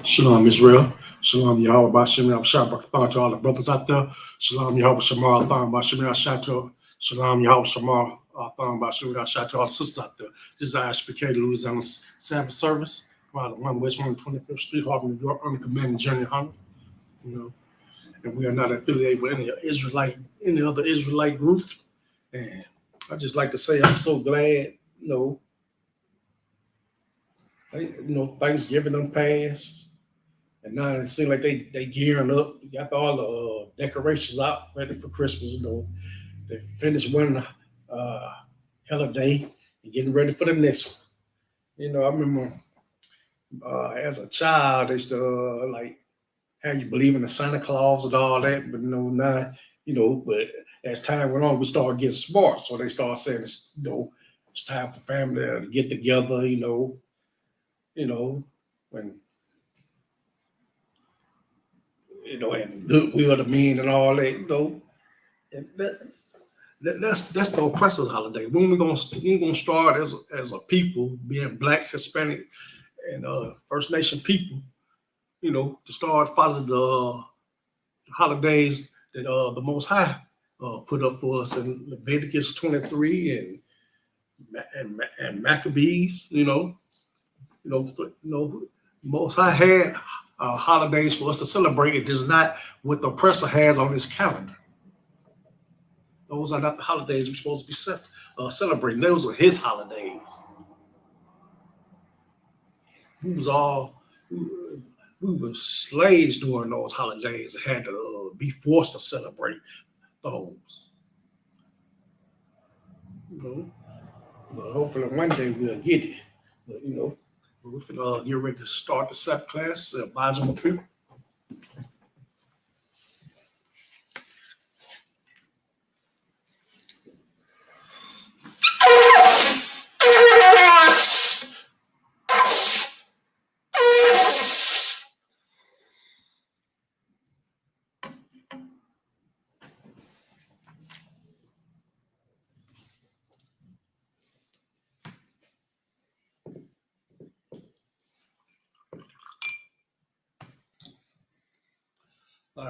Shalom Israel. Shalom Yahweh Bashem Shabbat to all the brothers out there. Shalom Yahweh Shamar Thon Bashem Shato. Shalom Yahweh Shamar Thon Bashem Shato to all the sisters out there. This is ISUPK, Louisiana Sabbath service. About 1 West 125th Street, Harvard, New York, under command of General Hunter. You know, and we are not affiliated with any other Israelite group. And I just like to say I'm so glad, Thanksgiving done passed. And now it seems like they gearing up. You got all the decorations out ready for Christmas. They finished one holiday and getting ready for the next one. I remember as a child, they used to like how you believe in the Santa Claus and all that. But now, but as time went on, we started getting smart. So they started saying, it's time for family to get together, when and goodwill to men and all that, and that's the oppressor's holiday. When we gonna start as a people, being blacks, Hispanic, and First Nation people, to start following the holidays that the Most High put up for us in Leviticus 23 and Maccabees, Most High had holidays for us to celebrate. It is not what the oppressor has on his calendar. Those are not the holidays we're supposed to be celebrating. Those are his holidays. We were slaves during those holidays. Had to be forced to celebrate those. But hopefully one day we'll get it. But we're finna get ready to start the SEP class. Elijah McPew.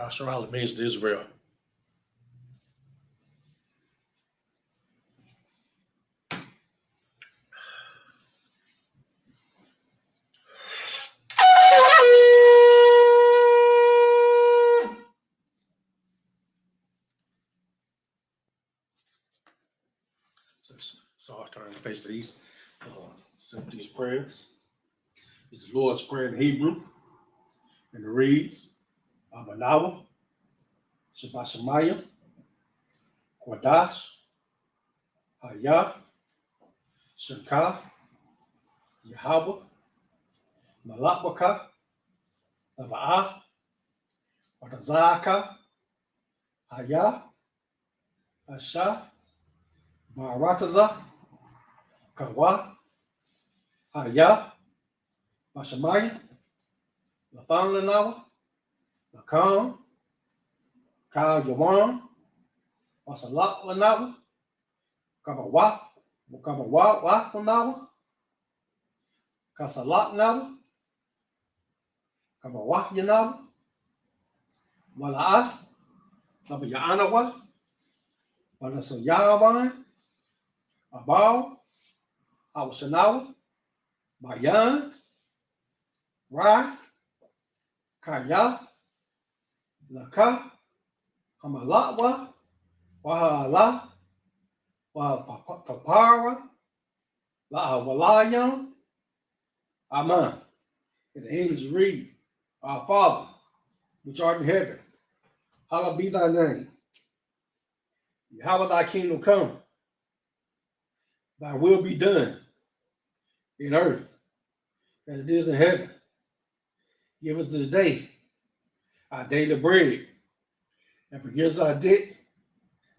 Sherrod means to Israel. So I'll turn to face these these prayers. This is the Lord's Prayer in Hebrew, and it reads, Abanawa, Shabbat Shemayim, Kwadash, Hayah, Shemka, Yahweh, Malakbaka, Aba'ah, Watazaka, Hayah, Asha, Barataza, Kawa, Hayah, Bashamayim, Lathan Lanawa, Lakam, Kal Yawan, Wasalak Lanawa, Kabawa Lanawa, Kasalak Nawa, Kabawa Yanawa, Wala'ah, Labayanawa, Walasayawan, Abal, Awashanawa, Bayan, Ra, Kaya, Laka, Hamalakwa, Wahala, Wapapara, La'awalayan, Aman. And the angels read, Our Father, which art in heaven, hallowed be thy name. Yahweh thy kingdom come, thy will be done in earth as it is in heaven. Give us this day our daily bread, and forgive us our debts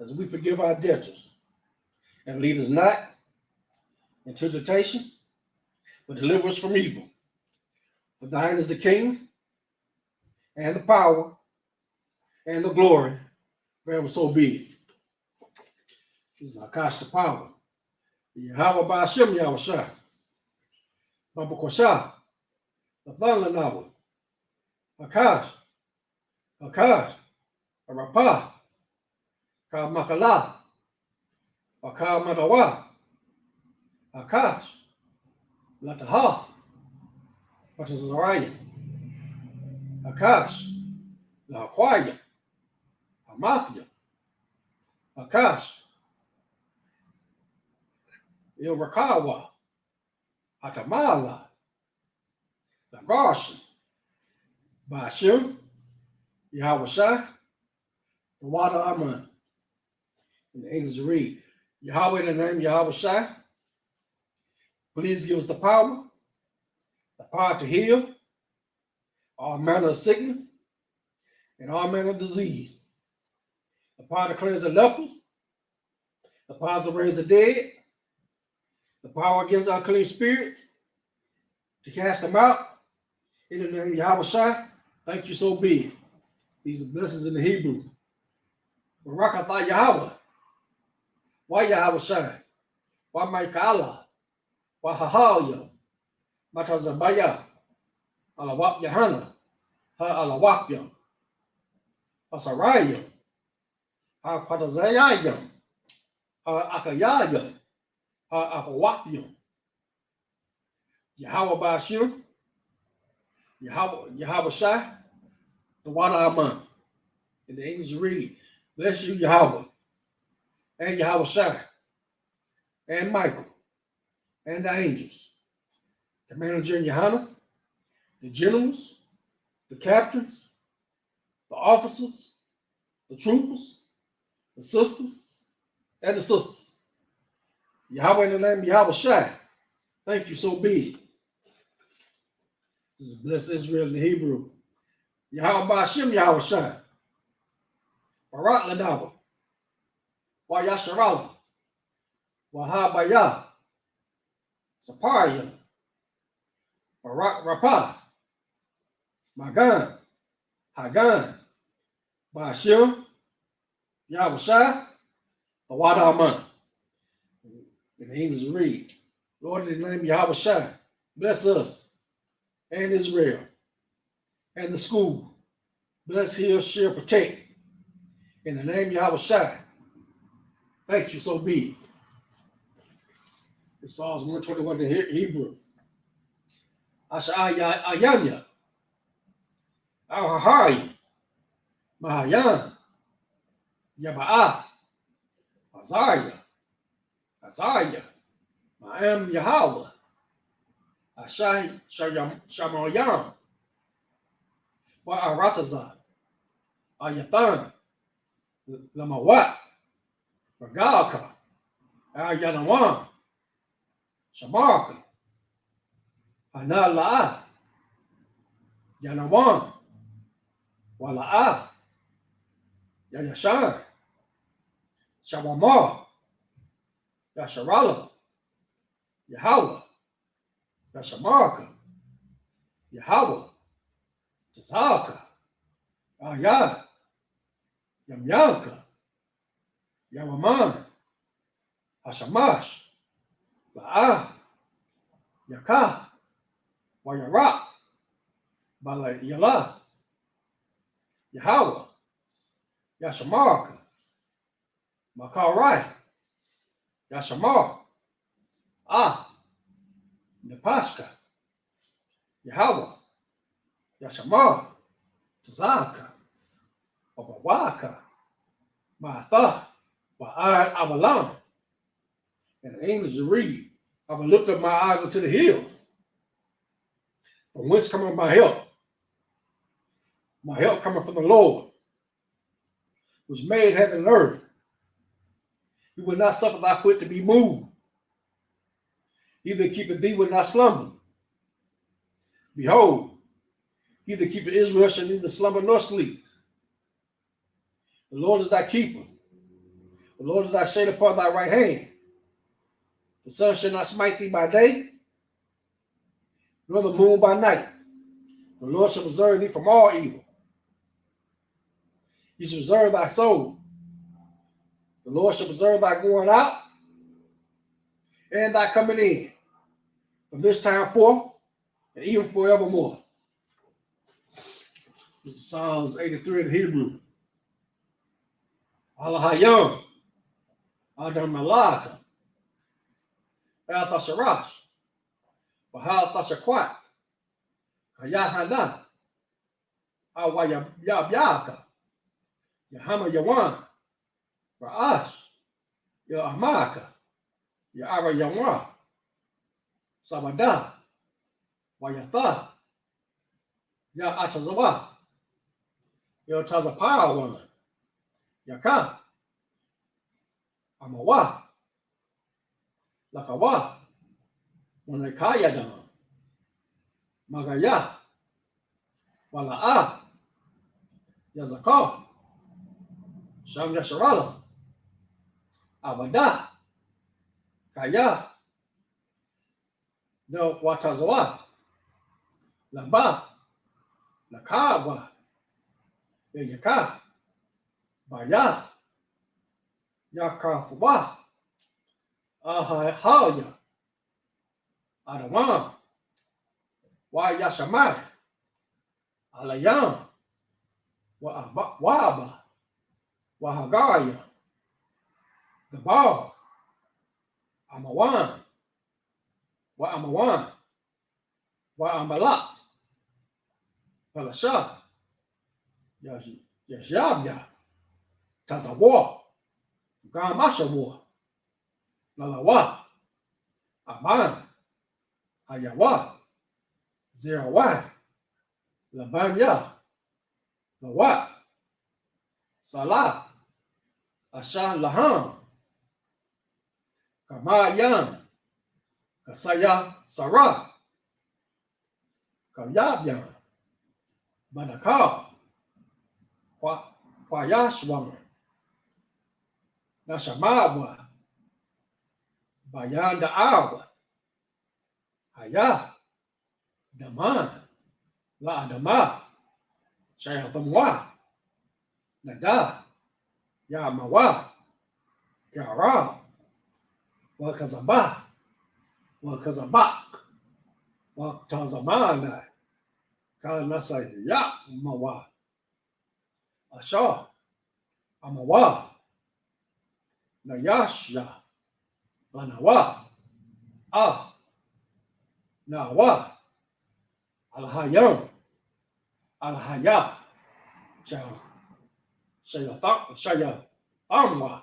as we forgive our debtors. And lead us not into temptation, but deliver us from evil. For thine is the kingdom, and the power, and the glory, forever so be it. This is Akash the power. Yahweh Ba'ashem Yahushua. Baba Kwasha, the Thalanawa, Akash, Akash, Arapa, Kamakala, Akamadawa, Akash, Lataha, Batazaraya, Akash, Laquaya, Amathia, Akash, Ilrakawa, Atamala, Lagarson, Bashim, Yahweh Shai, the water Aman. In the English read, Yahweh in the name Yahweh Shai, please give us the power to heal all manner of sickness and all manner of disease, the power to cleanse the lepers, the power to raise the dead, the power against unclean spirits, to cast them out. In the name of Yahweh Shai, thank you, so be it. These are blessings in the Hebrew. Barakatah Yahweh. Why Yahweh Shai? Why Maikala? Why Hahaya? Matazabaya. Alawap Yahana. Ha Alawapya. Asaraya. Ha Quatazayaya. Ha Akayaya. Ha Akawapya. Yahweh Bashir. Yahweh Shai. The water Aman. In the English read, bless you, Yahweh, and Yahweh Shai, and Michael, and the angels, Commander General Yohana, the generals, the captains, the officers, the troopers, the sisters, and the sisters. Yahweh in the name of Yahweh Shai, thank you, so be it. This is bless Israel in the Hebrew. Yahweh Bashim Yahweh Shai. Barak Ladawa. Wa Yasharala. Wa Habaya. Saparia. Barak Rapah. Magan. Hagan. Bashir. Yahweh Shai. Awada Aman. In the English read, Lord, in the name of Yahweh Shai, bless us and Israel and the school. Bless, heal, share, protect. In the name of Yahweh Shai. Thank you, so be it. It's Psalms 121 in Hebrew. Asha Ayanya. Al-Hahai. Mahayan. Yaba'ah. Azariah. Azariah. Ma'am Yahweh. Ashai Shamayam. Wa'aratazah. Ayathan. Lamawat. Ragalka. Ayanawan. Shamarka. Hanala'ah. Yanawan. Wala'ah. Yayashan. Shabamar. Yasharala. Yahweh. Yashamarka. Yahweh. Jazaka. Ayah. Yamyanka. Yamaman. Hashamash. La'ah. Yakah. Wayarak. Bala Yalah. Yahweh. Yashamarka. Makarai. Yashamar. Nepashka. Yahweh. Yashamar. Tazaka. Wabawaka. Ma'atha. Wa'ad Avalam. In the English read, I will lift up my eyes unto the hills. From whence cometh my help? My help cometh from the Lord, which made heaven and earth. He will not suffer thy foot to be moved. He that keepeth thee will not slumber. Behold, he that keepeth Israel shall neither slumber nor sleep. The Lord is thy keeper. The Lord is thy shade upon thy right hand. The sun shall not smite thee by day, nor the moon by night. The Lord shall preserve thee from all evil. He shall preserve thy soul. The Lord shall preserve thy going out and thy coming in from this time forth and even forevermore. This is Psalms 83 in Hebrew. Alahayam, Adam Malaka, El Tasharash, Bahal Tashakwat, Kayahana, Awayabyaka, Yahama Yawan, Ra'ash, Ya Amaka, Ya Ara Yawan, Sabada, Wayatha, Ya Atazawa, Ya Tazapawan, Yaka, Amawa, Lakawa, Wanakayadam, Magaya, Wala'a, Yazaka, Sham Yasharala, Abada, Kaya, No Watazawa, Lamba, Lakawa, Yaka, Baya, Yakathwa, Ahaya, Adawan, Wayashamai, Alayam, Waba, Wahagaya, Gabar, Amawan, Amawan, Amalak, Palasha, Yashabya, Tazawa, Gamashawa, Nalawa, Aman, Ayawa, Zerawa, Labanya, Lawat, Salah, Asha Laham, Kamayan, Kasaya Sarah, Kayabyan, Manaka, Payashwan, Nashamawa, Bayan Da'awa, Haya, Daman, La Adama, Shayathamwa, Nada, Yamawa, Gara, Wakazaba, Wakazabak, Waktazamana, Kanasa Yamawa, Asha, Amawa, Nayasha, Lanawa, Nawa, Alhayam, Alhaya, Shaya, Amwa,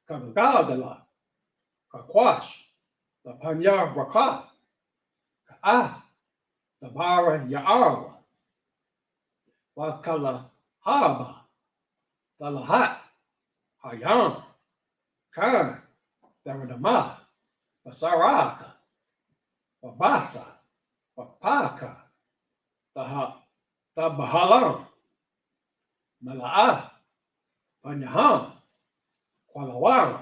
Kagagadala, Kakwash, the Panya Raka, the Bara Ya'awa, Wakala Haba, the Lahat, Hayam, Khan, the Radama, the Saraka, the Basa, the Paka, the Bahalam, Mala'ah, Panyaham, Kualawan,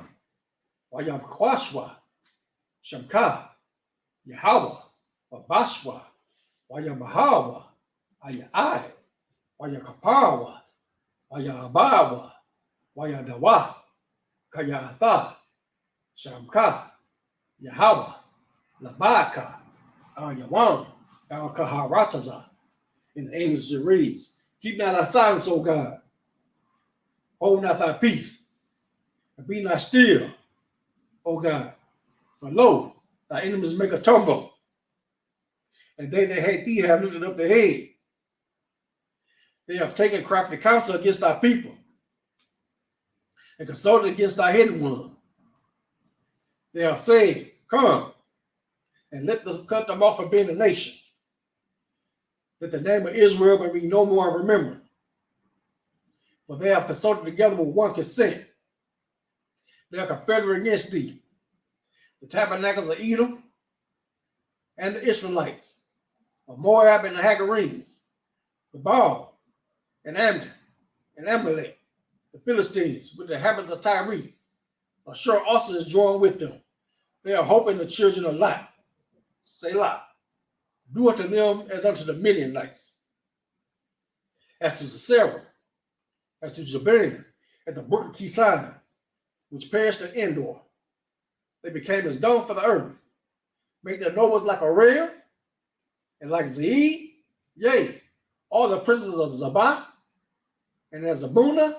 Wayamkwashwa, Shamka, Yahawa, Wabashwa, Wayamahawa, Ayai, Wayakapawa, Wayabawa, Wayadawa, Kayatha, Shamka, Yahawa, Labaka, Ayawan, Al-Kaharataza. In the English it reads, keep not thy silence, O God. Hold not thy peace. And be not still, O God. For lo, thy enemies make a tumble. And they that hate thee have lifted up their head. They have taken crafty counsel against thy people, and consulted against thy hidden one. They have said, come, and let us cut them off from being a nation, that the name of Israel may be no more remembered. For they have consulted together with one consent. They are confederate against thee, the tabernacles of Edom, and the Ishmaelites, of Moab and the Hagarenes, the Baal, and Ammon, and Amalek, the Philistines, with the inhabitants of Tyre. Ashur also is joined with them. They are hoping the children of Lot. Selah. Do unto them as unto the Midianites. As to Sisera, as to Jabin, at the brook of Kisan, which perished at Endor. They became as dung for the earth. Make their nobles like a rail, and like Zeed, yea, all the princes of Zabah and Zabuna,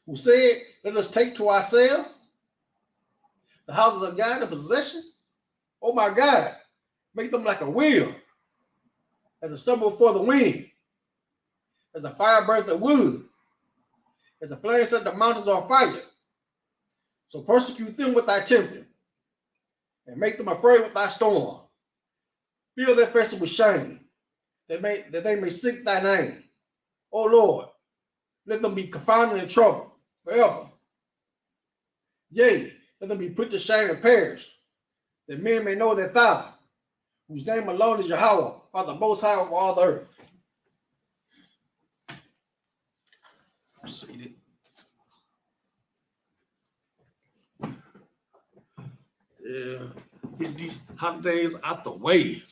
who said, let us take to ourselves the houses of God in possession. Oh my God, make them like a wheel, as a stubble before the wind, as the fire burns the wood, as the flame set the mountains on fire. So persecute them with thy temper, and make them afraid with thy storm. Fill their faces with shame, that they may seek thy name. O Lord, let them be confounded in trouble forever. Yea, let them be put to shame and perish, that men may know that thou, whose name alone is Yahweh, art the most high of all the earth. See it. Yeah, get these holidays out the way,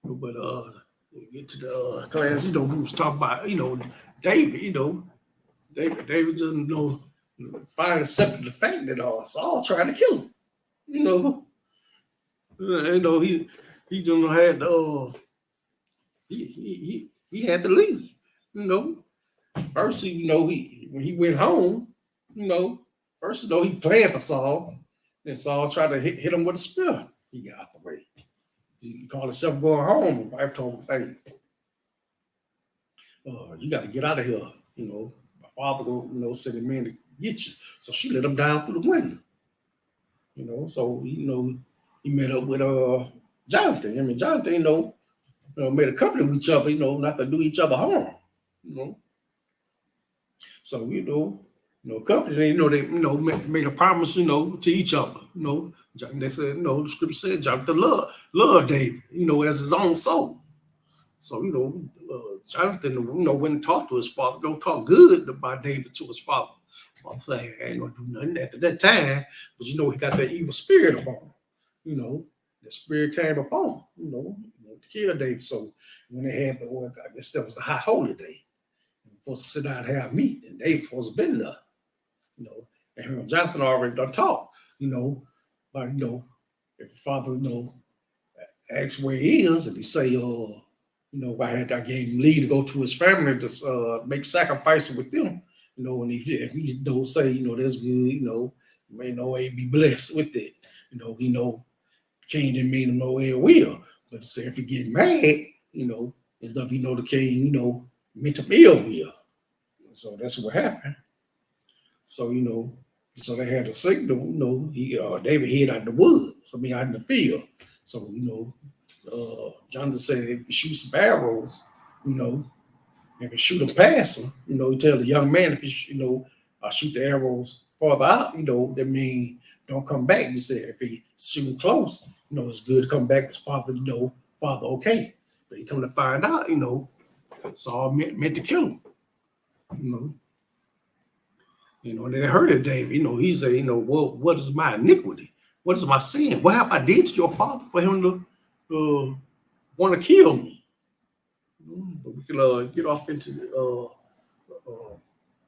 But get to the class, we was talking about, David, David just, finally accepted the fact that Saul trying to kill him, he just had he had to leave, First, when he went home, first, he planned for Saul. Then Saul tried to hit him with a spear. He got out the way. He called himself going home. His wife told him, hey, you got to get out of here. My father go, send a man to get you. So she let him down through the window. So, he met up with Jonathan. I mean, Jonathan, made a covenant with each other, not to do each other harm. So, covenant, they, made a promise, to each other, They said, the scripture said Jonathan loved David, as his own soul. So, Jonathan, went and talked to his father, don't talk good about David to his father. Father said, I ain't gonna do nothing after that time, but he got that evil spirit upon him. The spirit came upon him, to kill David. So when they had I guess that was the high holy day. Supposed to sit down and have meat, and they supposed to been there, and Jonathan already done talked, but if the father, asks where he is, and he say, I gave him leave to go to his family to make sacrifices with them, and if he don't say, that's good, may no way be blessed with it, King didn't mean him no ill will, but say if he get mad, and stuff, the king, meant him ill will. So that's what happened. So, so they had a signal, David hid out in the woods, out in the field. So, Jonathan said if you shoot some arrows, if you shoot them past him, he tell the young man if you, shoot the arrows farther out, that mean don't come back. He said if he shoot close, it's good to come back with father, father okay. But he come to find out, Saul meant to kill him. And they heard of David, he said, well, what is my iniquity? What is my sin? What have I did to your father for him to want to kill me? But we can get off into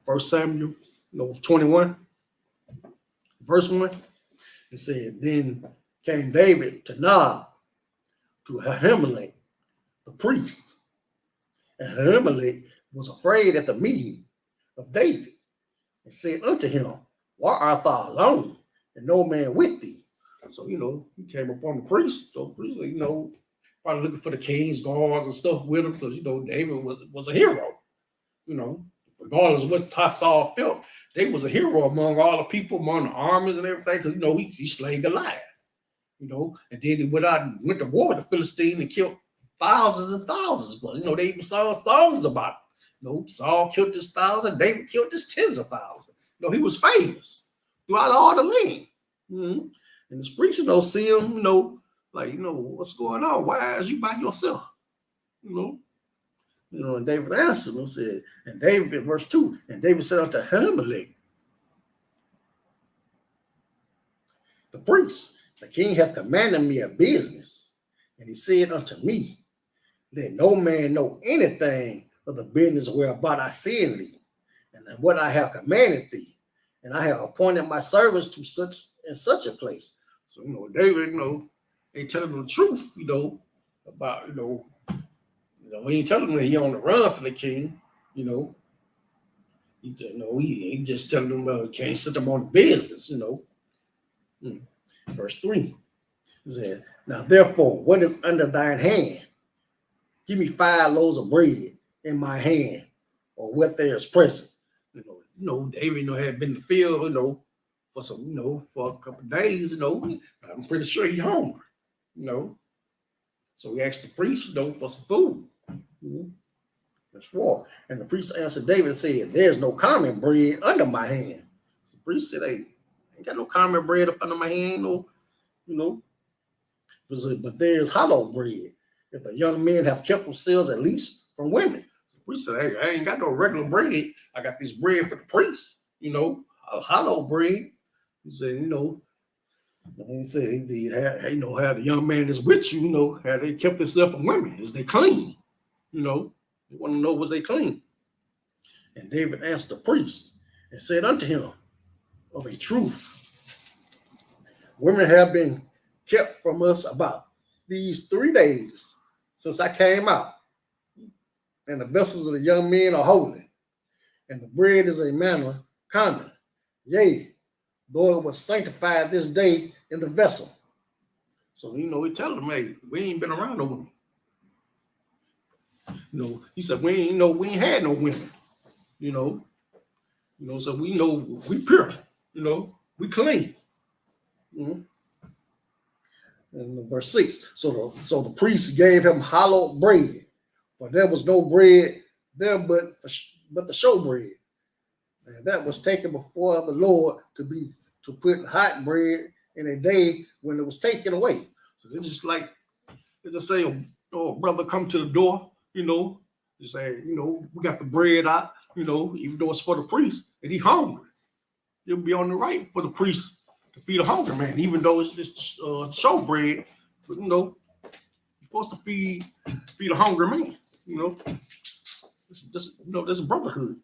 1 Samuel 21, verse 1. It said, then came David to Nob, to Ahimelech, the priest. And Ahimelech was afraid at the meeting of David, and said unto him, why art thou alone, and no man with thee? So, he came upon the priest. So, priest, probably looking for the king's guards and stuff with him, because, David was a hero. Regardless of what Saul felt, they was a hero among all the people, among the armies and everything, because, he slayed Goliath. And then he went to war with the Philistine and killed thousands and thousands. But, they even saw songs about it. Saul killed this 1,000, David killed this tens of thousands. He was famous throughout all the land. And the priest, see him, what's going on? Why is you by yourself? And David answered him, said, and David, in verse 2, and David said unto Ahimelech, the priest, the king hath commanded me a business. And he said unto me, let no man know anything of the business whereabout I send thee, and what I have commanded thee. And I have appointed my servants to such and such a place. So, David, ain't telling the truth, about, we ain't telling him that he on the run from the king, you know. He just telling them can't sit them on the business, Verse 3 said, now therefore, what is under thine hand? Give me 5 loaves of bread in my hand, or what there is present. David, had been in the field, for some, for a couple of days, I'm pretty sure he's hungry, So he asked the priest, for some food. Verse 4. And the priest answered David and said, there's no common bread under my hand. So the priest said, hey, ain't got no common bread up under my hand, but there's hollow bread. If the young men have kept themselves at least from women. So the priest said, hey, I ain't got no regular bread. I got this bread for the priest, a hollow bread. He said, he said, how the young man is with you, how they kept themselves from women. Is they clean? They want to know, was they clean? And David answered the priest and said unto him, of a truth, women have been kept from us about these 3 days since I came out. And the vessels of the young men are holy, and the bread is a manner common. Yea, though it was sanctified this day in the vessel. So, he tell them, hey, we ain't been around no women. He said, we ain't had no women, so we know we pure, we clean. And verse 6, so the priest gave him hollow bread, for there was no bread there but the showbread. And that was taken before the Lord to put hot bread in a day when it was taken away. So they just say, oh, brother, come to the door, you say, we got the bread out, even though it's for the priest, and he's hungry. It'll be on the right for the priest to feed a hungry man, even though it's just showbread. But, you're supposed to feed a hungry man, This is brotherhood.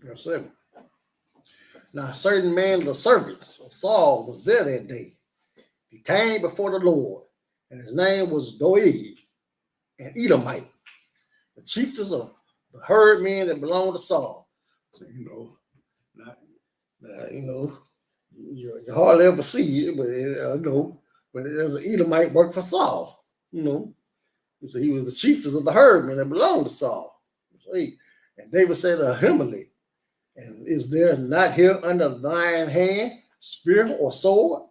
Verse 7. Now, a certain man of the servants of Saul was there that day, detained before the Lord, and his name was Doeg, an Edomite, the chiefest of the herdmen that belonged to Saul. So, you hardly ever see it, but there's an Edomite work for Saul, So he was the chiefest of the herdmen that belonged to Saul. And David said to Ahimelech, and is there not here under thine hand spear or sword?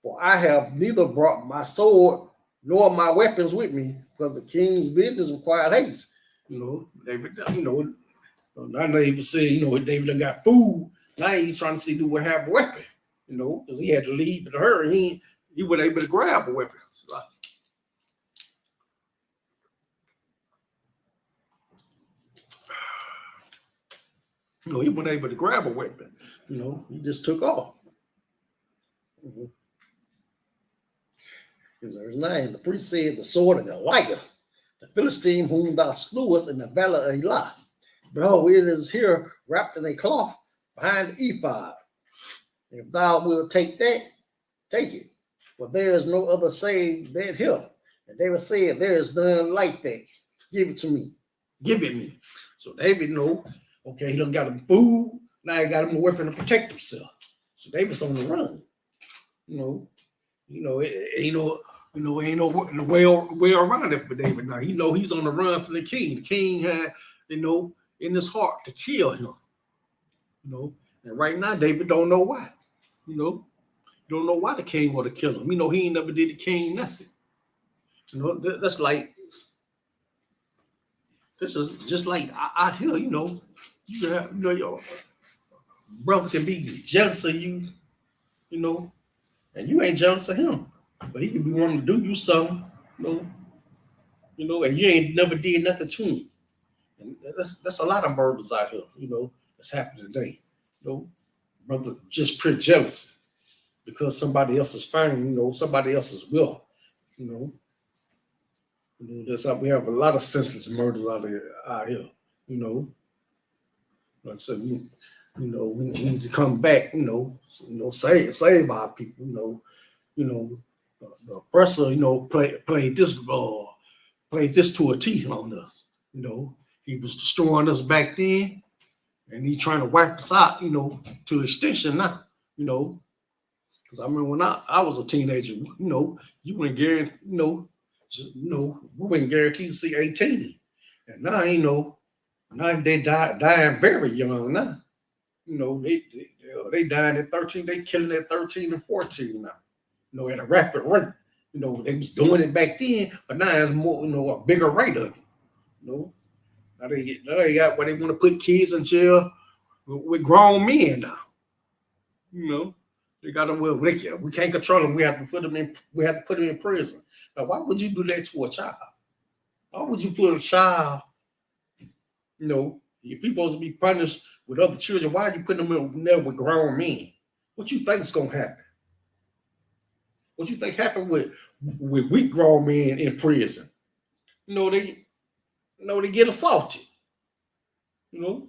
For I have neither brought my sword nor my weapons with me, because the king's business required haste. David, now David said, David done got food. Now he's trying to see do we have a weapon, because he had to leave the herd. He wasn't able to grab a weapon. So, he wasn't able to grab a weapon. He just took off. In verse 9, the priest said, the sword of Goliath, the Philistine whom thou slewest in the valley of Elah. Behold, it is here wrapped in a cloth behind the ephod. If thou wilt take that, take it. For there is no other save that here. And David said, there is none like that. Give it to me. Give it me. So David okay, he done got him food. Now he got him a weapon to protect himself. So David's on the run. Ain't no way around it for David now. He's on the run from the king. The king had, in his heart to kill him. And right now David don't know why. Don't know why the king want to kill him. He ain't never did the king nothing. That's like, this is just like out here, you have, your brother can be jealous of you, and you ain't jealous of him, but he could be wanting to do you something, and you ain't never did nothing to him. And that's a lot of murders out here, that's happening today. Brother just pretty jealous because somebody else is finding, somebody else's will, that's how we have a lot of senseless murders out here, Like I said, we need to come back, save our people, you know, the oppressor, you know, played this to a T on us. You know, he was destroying us back then, and he trying to wipe us out, you know, to extinction now. You know, because I remember when I was a teenager, you know, you weren't guaranteed, we weren't guaranteed to see 18. And now, you know, now they dying very young now. You know, they dying at 13, they killing at 13 and 14 now. You know, at a rapid rate. You know, they was doing it back then, but now it's more, you know, a bigger rate of it. You know, now they got where they want to put kids in jail with grown men now. You know, they got them. Well, we can't control them. We have to put them in. We have to put them in prison. Now, why would you do that to a child? Why would you put a child? You know, if he's supposed to be punished with other children, why are you putting them in there with grown men? What you think is gonna happen? What you think happened with weak grown men in prison? You know, they get assaulted. You know,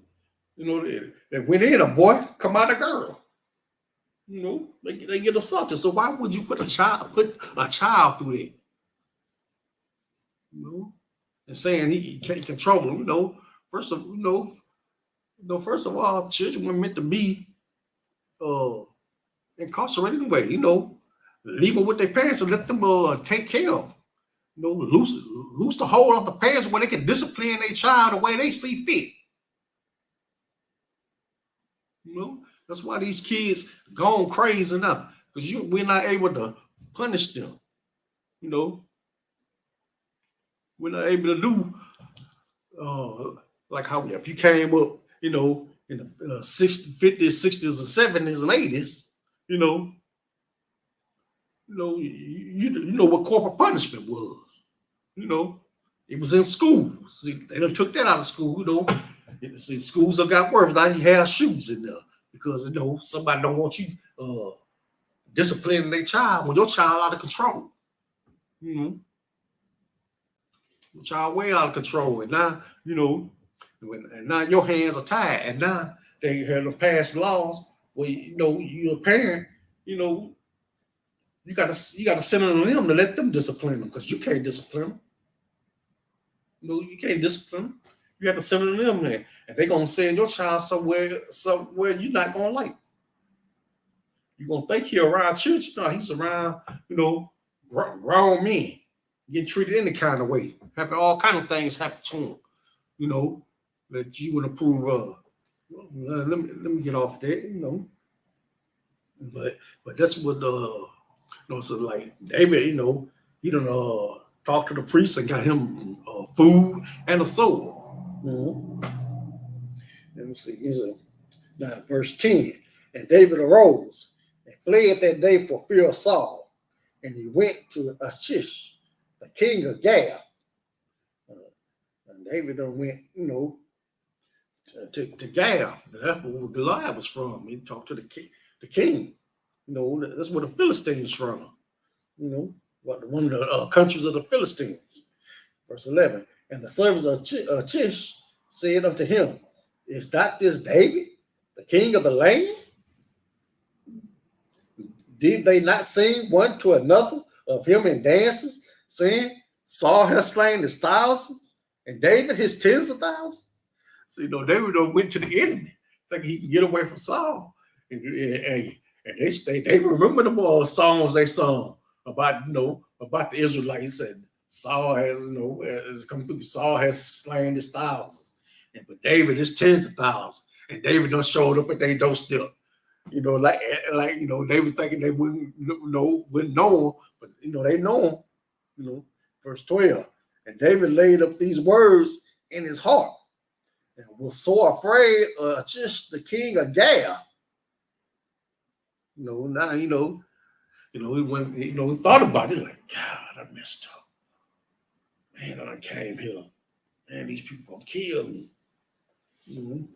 they went in a boy, come out a girl. You know, they get assaulted. So why would you put a child through that? You know, and saying he can't control them. You know, first of all, children were meant to be incarcerated anyway. You know, leave them with their parents and let them take care of them. You know, loose the hold of the parents where they can discipline their child the way they see fit. You know, that's why these kids gone crazy now, because we're not able to punish them. You know, we're not able to do like how if you came up, you know, in the 60s, 50s, 60s, and 70s and 80s, you know, you know what corporal punishment was. You know, it was in schools. They done took that out of school. You know, see, schools have got worse. Now you have shoes in there because, you know, somebody don't want you disciplining their child when your child out of control. You know, your child way out of control, and now, you know, and now your hands are tied, and now they have to pass laws where, you know, you're a parent. You know, you gotta send them to them to let them discipline them, because you can't discipline them. You know, you can't discipline them. You have to send them to them there, and they're gonna send your child somewhere you're not gonna like. You're gonna think he around church. No, he's around, you know, grown men getting treated any kind of way, having all kind of things happen to him. You know, that you would approve of. Let me get off that. You know, but that's what you know. So like David, you know, he done talked to the priest and got him food and a sword. Mm-hmm. Let me see. Now verse 10. And David arose and fled that day for fear of Saul, and he went to Achish, the king of Gath. And David went, you know, to Gath. That's where Goliath was from. He talked to the king. You know, that's where the Philistines from. You know, one of the countries of the Philistines. Verse 11. And the servants of Achish said unto him, is not this David, the king of the land? Did they not sing one to another of him in dances, saying, Saul has slain his thousands, and David his tens of thousands? So, you know, David went to the enemy, thinking he can get away from Saul. And they remember the songs they sung about, you know, about the Israelites. And Saul has, you know, has come through. Saul has slain his thousands, but David is tens of thousands. And David done showed up at their doorstep. You know, like you know, they were thinking they wouldn't know, but you know, they know him. You know, verse 12. And David laid up these words in his heart, and was so afraid of just the king of Gath. You know, now he went, he thought about it, like, God, I messed up. Man, I came here. Man, these people gonna kill me. You know,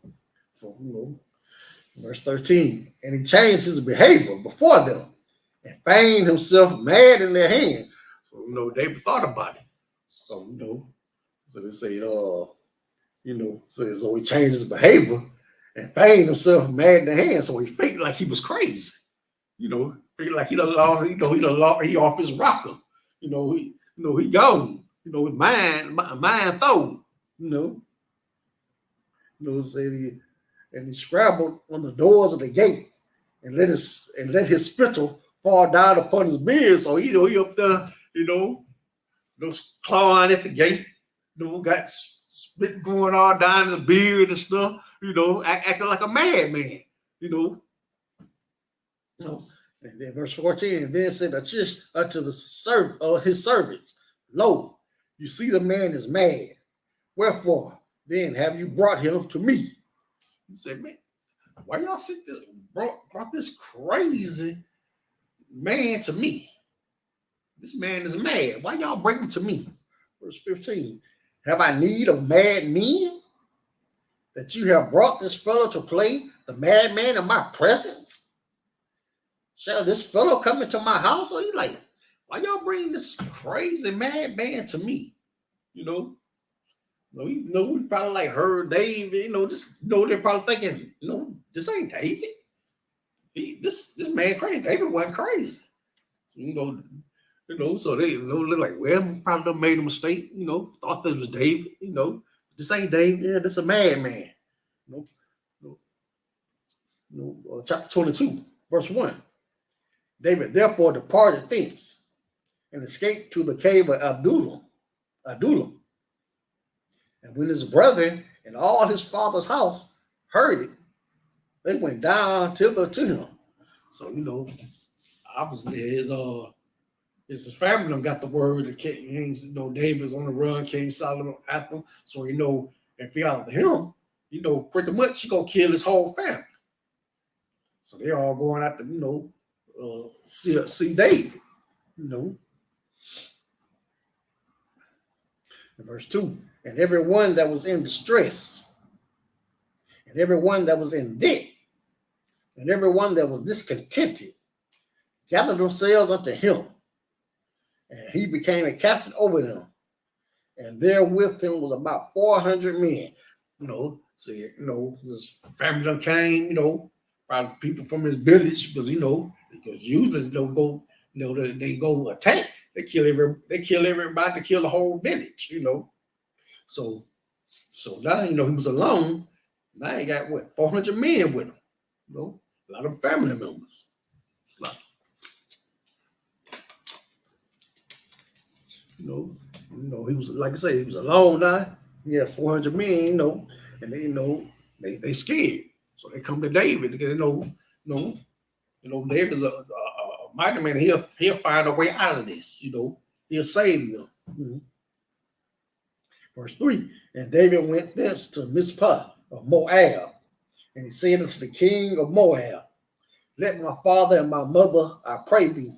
so verse 13, and he changed his behavior before them and feigned himself mad in their hand. So, you know, David thought about it. So, you know, so they say, so he changed his behavior and feigned himself mad in their hand. So he faked like he was crazy. You know, Feel like he done lost, he off his rocker. He gone. His mind thrown. Said and he scrambled on the doors of the gate and let his spittle fall down upon his beard. So he up there, clawing at the gate, got spit going on down his beard and stuff, acting like a madman, So, and then verse 14, and then said unto his servants, Lo, you see the man is mad. Wherefore, then have you brought him to me? He said, man, why y'all brought this crazy man to me? This man is mad. Why y'all bring him to me? Verse 15, have I need of mad men that you have brought this fellow to play the madman in my presence? Shall this fellow come into my house? Or he like, why y'all bring this crazy madman to me? We probably like heard David, they're probably thinking, this ain't David. This man crazy. David wasn't crazy. So they look like, well, probably done made a mistake, thought this was David, this ain't David, yeah, this is a madman. Chapter 22, verse 1. David therefore departed thence and escaped to the cave of Adullam. And when his brethren and all his father's house heard it, they went down thither to him. So, obviously his family them got the word that David's on the run, King Solomon after him. So, if he out to him, pretty much he gonna kill his whole family. So they're all going out to, see David, In verse 2, and everyone that was in distress, and everyone that was in debt, and everyone that was discontented, gathered themselves unto him, and he became a captain over them. And there with him was about 400 men. His family done came, probably people from his village, because usually they'll go, they go attack. They kill everybody to kill the whole village, So now, he was alone. Now he got 400 men with him, a lot of family members. It's like, he was, like I say, he was alone now. He has 400 men, and they scared. So they come to David because David's a mighty man. He'll find a way out of this. He'll save them. Verse 3, and David went thence to Mizpah of Moab, and he said unto the king of Moab, let my father and my mother, I pray thee,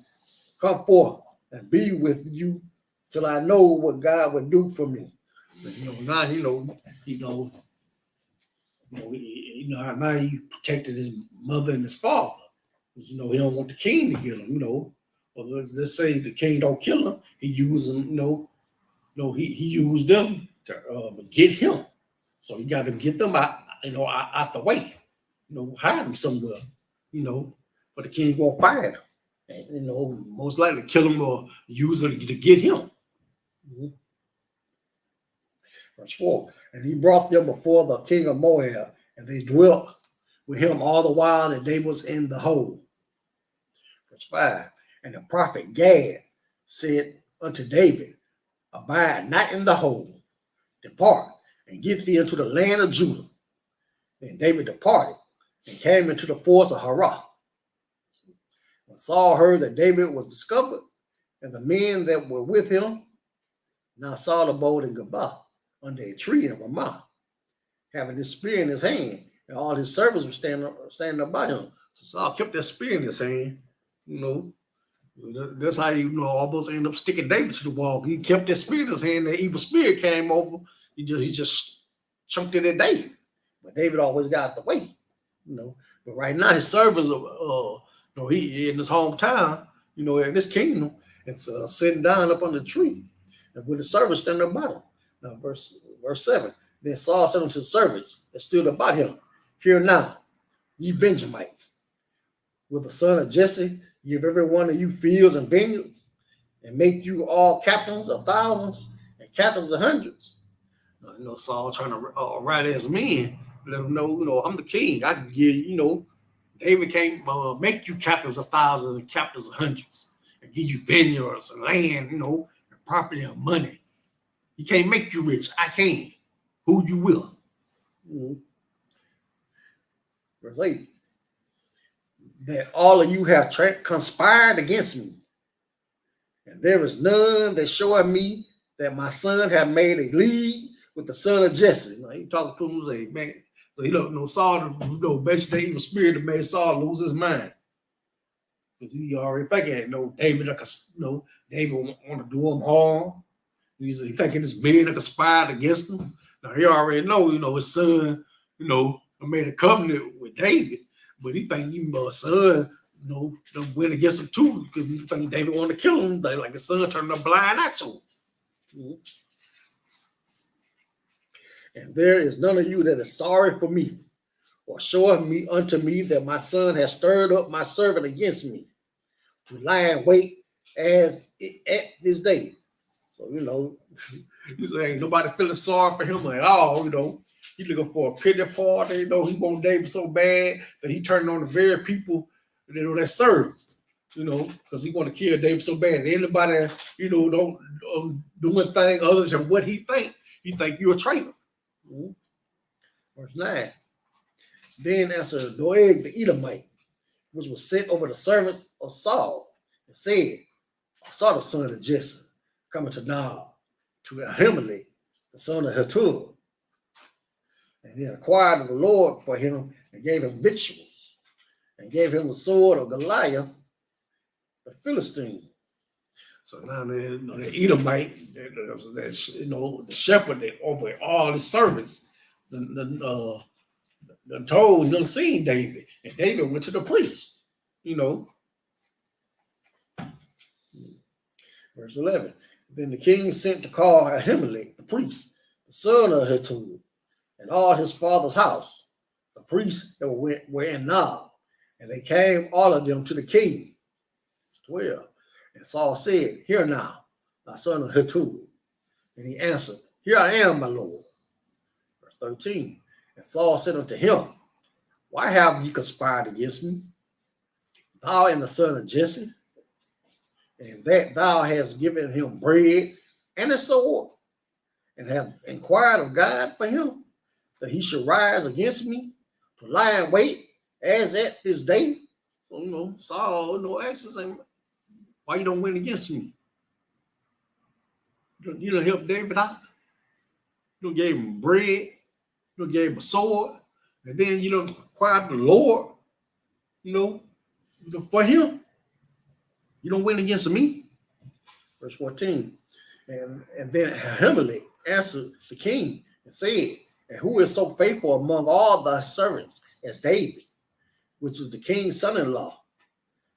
come forth and be with you till I know what God would do for me. But, now now he protected his mother and his father. Because, he don't want the king to kill him, Or let's say the king don't kill him, he used them, he used them to get him. So he got to get them out the way, hide them somewhere, but the king won't find him. And, most likely kill him or use them to get him. Verse 4, and he brought them before the king of Moab, and they dwelt with him all the while that they was in the hold. Verse 5, and the prophet Gad said unto David, abide not in the hold, depart and get thee into the land of Judah. Then David departed and came into the forest of Harah. When Saul heard that David was discovered, and the men that were with him, now Saul abode in Gabah under a tree in Ramah, having his spear in his hand, and all his servants were standing about him. So Saul kept that spear in his hand. That's how you almost end up sticking David to the wall. He kept that spear in his hand. The evil spirit came over. He just chunked it at David. But David always got the way. But right now his servants are he in his hometown, in this kingdom, it's sitting down up on the tree, and with the servants standing about him. Now, verse 7. Then Saul said unto the servants that stood about him, hear now, ye Benjamites, will the son of Jesse give every one of you fields and vineyards, and make you all captains of thousands and captains of hundreds. Saul trying to ride as men, let them know, I'm the king. I can give, David can't make you captains of thousands and captains of hundreds and give you vineyards and land, and property and money. He can't make you rich. I can. Who you will. Mm-hmm. Verse 8. That all of you have conspired against me. And there is none that showeth me that my son have made a league with the son of Jesse. He talking to him and say, man, so he don't know Saul, basically the evil spirit that made Saul lose his mind. Because he already thinking, David, David want to do him harm. He's thinking this man that conspired against him. Now he already know, his son, made a covenant with David, but he think his son, went against him too, because he think David want to kill him. Like his son turned a blind eye to him. Mm-hmm. And there is none of you that is sorry for me, or showeth me unto me that my son has stirred up my servant against me, to lie in wait as at this day. So, ain't nobody feeling sorry for him at all, He's looking for a pity party, he want David so bad that he turned on the very people, that serve him, because he want to kill David so bad. Anybody, don't do anything other than what he think you're a traitor. Mm-hmm. Verse 9. Then answered Doeg the Edomite, which was set over the servants of Saul, and said, I saw the son of Jesse coming to Nob, to Ahimelech, the son of Hetur, and he inquired of the Lord for him, and gave him victuals, and gave him the sword of Goliath, the Philistine. So now the Edomite, the shepherd that over all his servants, told he's gonna see David, and David went to the priest. Verse 11. Then the king sent to call Ahimelech, the priest, the son of Hetur, and all his father's house, the priests that were in Nob, and they came all of them to the king. 12. And Saul said, Hear now, thy son of Hetur. And he answered, Here I am, my lord. Verse 13. And Saul said unto him, Why have ye conspired against me, thou and the son of Jesse? And that thou hast given him bread and a sword, and have inquired of God for him, that he should rise against me to lie in wait as at this day. So, Saul, asks him, why you don't win against me? You don't help David out. You don't gave him bread. You don't gave him a sword. And then you don't inquire the Lord, for him. You don't win against me. Verse 14. And then Ahimelech answered the king and said, And who is so faithful among all thy servants as David, which is the king's son-in-law,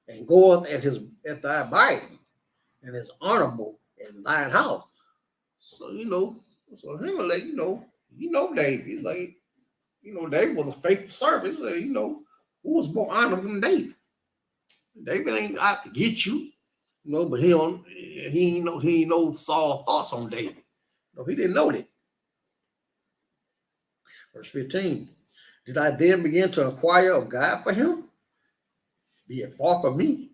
and goeth at thy abiding, and is honorable in thine house? So, so Ahimelech, David. He's like, David was a faithful servant. So, who was more honorable than David? David ain't out to get you, but he ain't know Saul's thoughts on David. No, he didn't know that. Verse 15. Did I then begin to inquire of God for him? Be it far from me.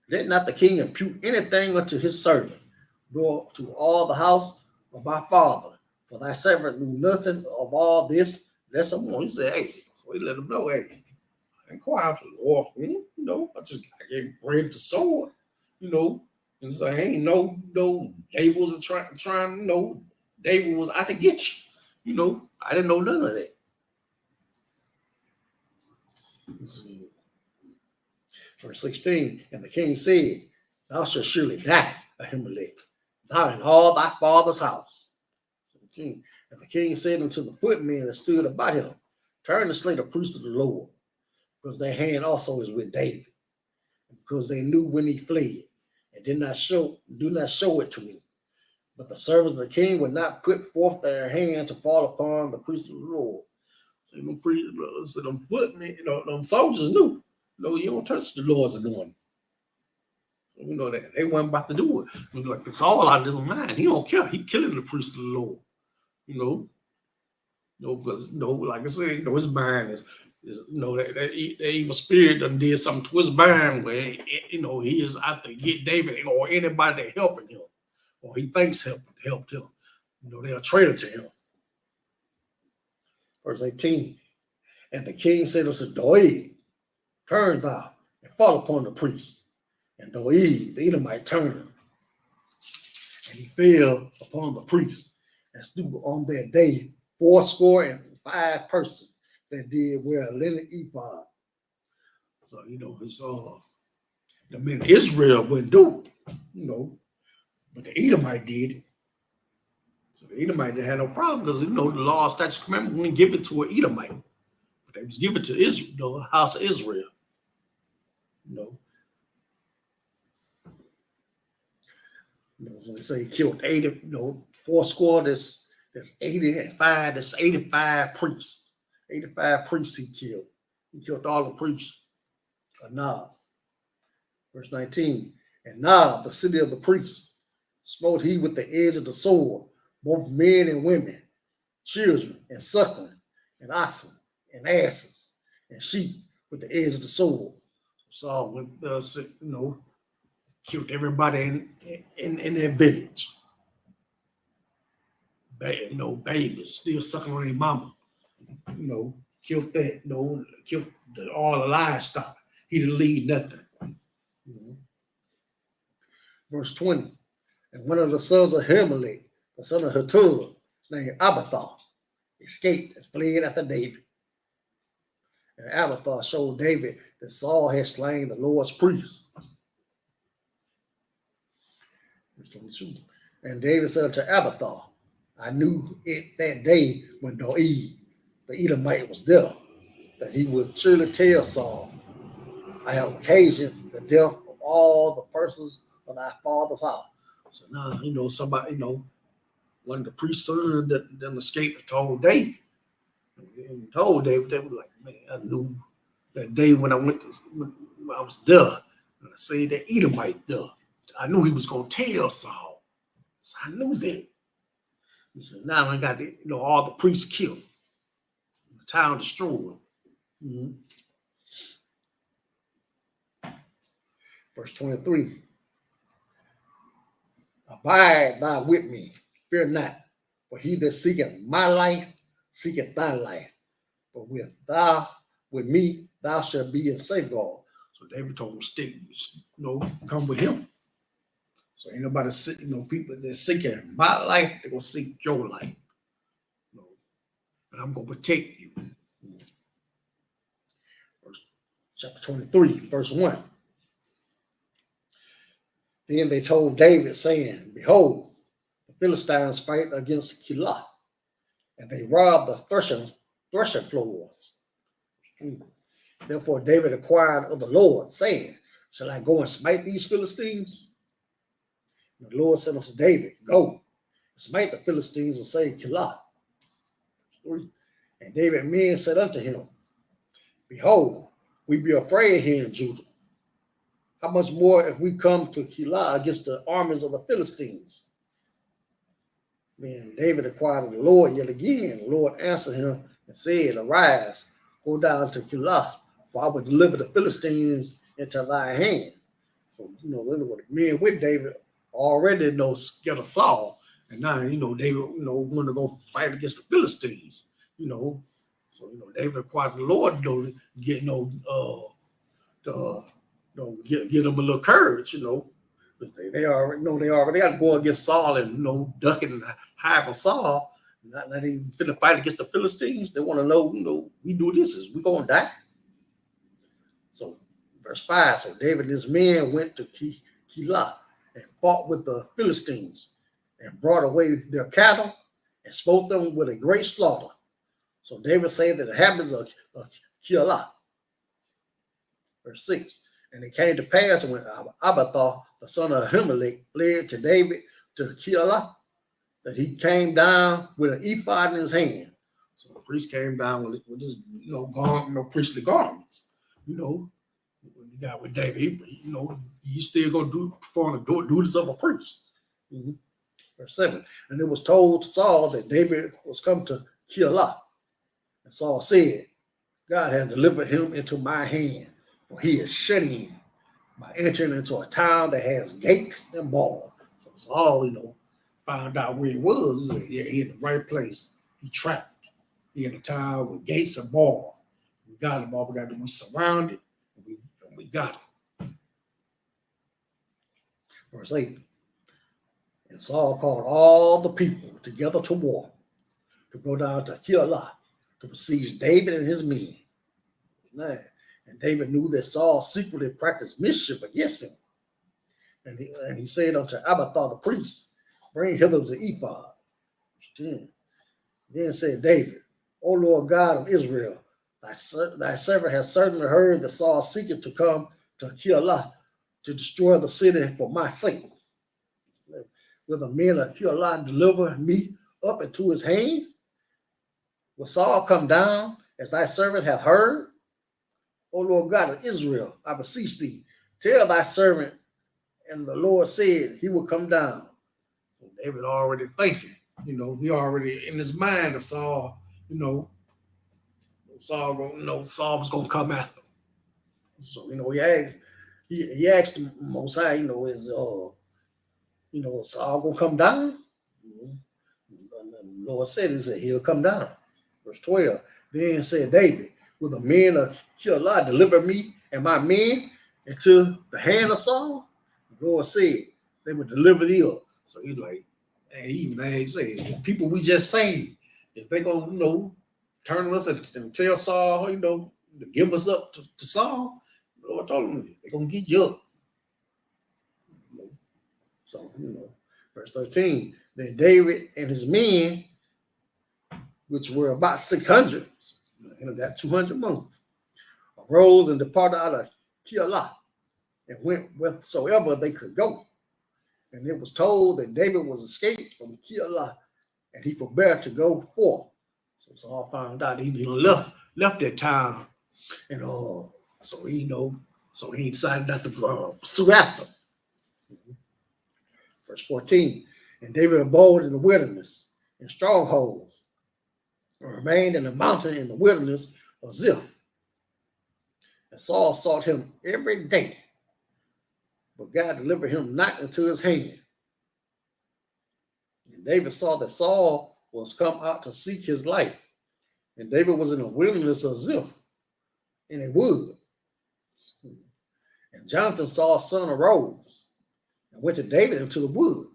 Let not the king impute anything unto his servant, nor to all the house of my father. For thy servant knew nothing of all this. That's someone. He said, hey, so he let him know, hey, inquire of the Lord for him. I gave bread to sword, and so I ain't no David was trying, David was out to get you, I didn't know none of that. Verse 16, and the king said, Thou shalt surely die, Ahimelech, thou and all thy father's house. 17, and the king said unto the footmen that stood about him, Turn and slay the priest of the Lord, because their hand also is with David, because they knew when he fled, and do not show it to me. But the servants of the king would not put forth their hand to fall upon the priest of the Lord. So them footmen, them soldiers knew, you don't touch the Lord's anointing. You know that they weren't about to do it. Like it's all out of his mind. He don't care. He killing the priest of the Lord. You know, because like I said, his mind is that evil spirit done did something to his mind where he is out to get David or anybody that helping him, or he thinks helped him. They're a traitor to him. Verse 18. And the king said unto Doeg, turn thou and fall upon the priest. And Doeg, the Edomite, turned, and he fell upon the priest, and slew on that day 75 persons that did wear a linen ephod. So it's the men of Israel wouldn't do it, but the Edomite did it. So the Edomite didn't have no problem because the law, statute, commandment wouldn't give it to an Edomite, but they was given to Israel, the house of Israel. So they say he killed 80, 80 that's 85, that's 85 priests. 85 priests he killed. He killed all the priests of Nob. Verse 19. And Nob, the city of the priests, smote he with the edge of the sword, both men and women, children and suckling, and oxen, and asses, and sheep with the edge of the sword. So Saul went, killed everybody in their village. Babies still sucking on their mama. Killed that. Killed all the livestock. He didn't leave nothing. Verse 20. And one of the sons of Himelech, the son of Hatub, named Abathar, escaped and fled after David. And Abathar showed David that Saul had slain the Lord's priest. Verse 22. And David said to Abathar, I knew it that day when Doeg, the Edomite, was there, that he would surely tell Saul, I have occasioned the death of all the persons of thy father's house. So now, somebody, one of the priest's sons that escaped told David. And told David, they was like, man, I knew that day when I was there, and I said that Edomite there. I knew he was going to tell Saul. So I knew that. He said, now I got all the priests killed. The town destroyed. Verse 23. Abide thou with me, fear not, for he that seeketh my life seeketh thy life. But with me, thou shalt be in safeguard. So David told him, come with him. So ain't nobody people that seeking my life, they're gonna seek your life. And I'm gonna protect you. Chapter 23, verse 1. Then they told David, saying, behold, the Philistines fight against Keilah, and they robbed the threshing floors. Therefore David inquired of the Lord, saying, shall I go and smite these Philistines? And the Lord said unto David, go, smite the Philistines and save Keilah. And David men said unto him, behold, we be afraid here in Judah. How much more if we come to Keilah against the armies of the Philistines? Then David inquired of the Lord yet again. The Lord answered him and said, arise, go down to Keilah, for I will deliver the Philistines into thy hand. So, the men with David already scared of Saul. And now, David, want to go fight against the Philistines, So, David inquired the Lord, get give them a little courage, because they already know they already got to go against Saul and ducking and hide from Saul. Not even finna fight against the Philistines. They want to know, we do this, is we gonna die? So verse 5. So David and his men went to Keilah and fought with the Philistines and brought away their cattle and smote them with a great slaughter. So David said that the inhabitants of Keilah. Verse 6. And it came to pass when Abathar, the son of Ahimelech, fled to David to Keilah, that he came down with an ephod in his hand. So the priest came down with his, priestly garments. You got with David, you still gonna perform the duties of a priest. Mhm. Verse 7. And it was told to Saul that David was come to Keilah. And Saul said, God has delivered him into my hand, for he is shut in by entering into a town that has gates and bars. So Saul, found out where he was. Yeah, he in the right place. He trapped. He in a town with gates and bars. We got him. All we got to do is surround it. And we got him. Verse 8. And Saul called all the people together to war, to go down to Keilah, to besiege David and his men. And David knew that Saul secretly practiced mischief against him. And he said unto Abiathar the priest, bring hither the ephod. Then said David, O Lord God of Israel, thy servant has certainly heard that Saul seeketh to come to Keilah to destroy the city for my sake. Will the men of Keilah deliver me up into his hand? Will Saul come down as thy servant hath heard? O Lord God of Israel, I beseech thee, tell thy servant. And the Lord said he will come down. So David already thinking, he already in his mind of Saul, Saul was gonna come after him. So he asked the Most High, is Saul gonna come down? And the Lord said, he'll come down. Verse 12. Then said David, will the men of Keilah deliver me and my men into the hand of Saul? The Lord said, they would deliver thee up. So he's like, and he even asked, people we just saved, if they gonna, turn us and tell Saul, to give us up to Saul, the Lord told him, they're gonna get you up. So, verse 13, then David and his men, which were about 600, got 200 months, arose and departed out of Keilah and went wheresoever they could go. And it was told that David was escaped from Keilah, and he forbore to go forth. So Saul found out he left that town, and so he decided not to pursue after. Verse 14, and David abode in the wilderness, in strongholds, and remained in the mountain in the wilderness of Ziph. And Saul sought him every day, but God delivered him not into his hand. And David saw that Saul was come out to seek his life. And David was in the wilderness of Ziph, in a wood. And Jonathan, Saul's son, arose and went to David into the wood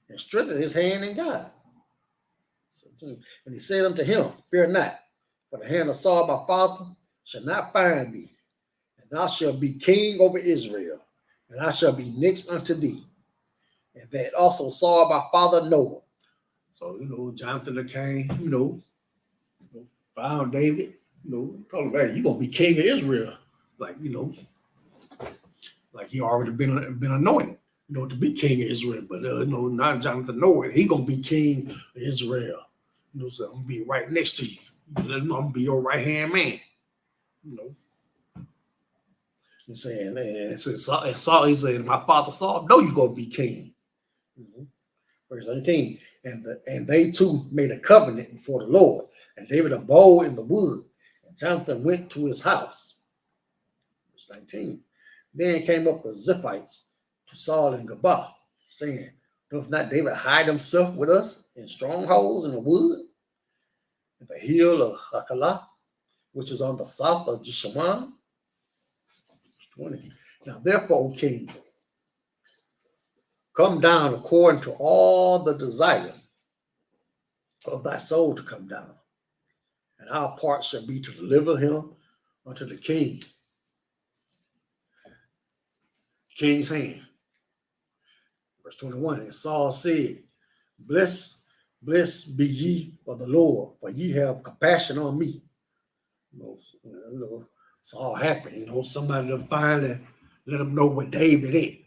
and strengthened his hand in God. And he said unto him, fear not, for the hand of Saul my father shall not find thee, and thou shalt be king over Israel, and I shall be next unto thee. And that also Saul my father knoweth. So, Jonathan came, found David, told him, hey, you're going to be king of Israel. Like he already been anointed, to be king of Israel. But, not Jonathan knowing he going to be king of Israel. So I'm going to be right next to you. I'm going to be your right-hand man. He's saying, Saul, he said, my father Saul, know you're going to be king. Verse 18, and they two made a covenant before the Lord, and David abode in the wood, and Jonathan went to his house. Verse 19, then came up the Ziphites to Saul and Gabah, saying, doth not David hide himself with us in strongholds in the wood, at the hill of Hakilah, which is on the south of Jeshimon? 20. Now therefore, O king, come down according to all the desire of thy soul to come down, and our part shall be to deliver him unto the king's hand. Verse 21, and Saul said, blessed be ye of the Lord, for ye have compassion on me. Saul happy, somebody to finally let him know what David is.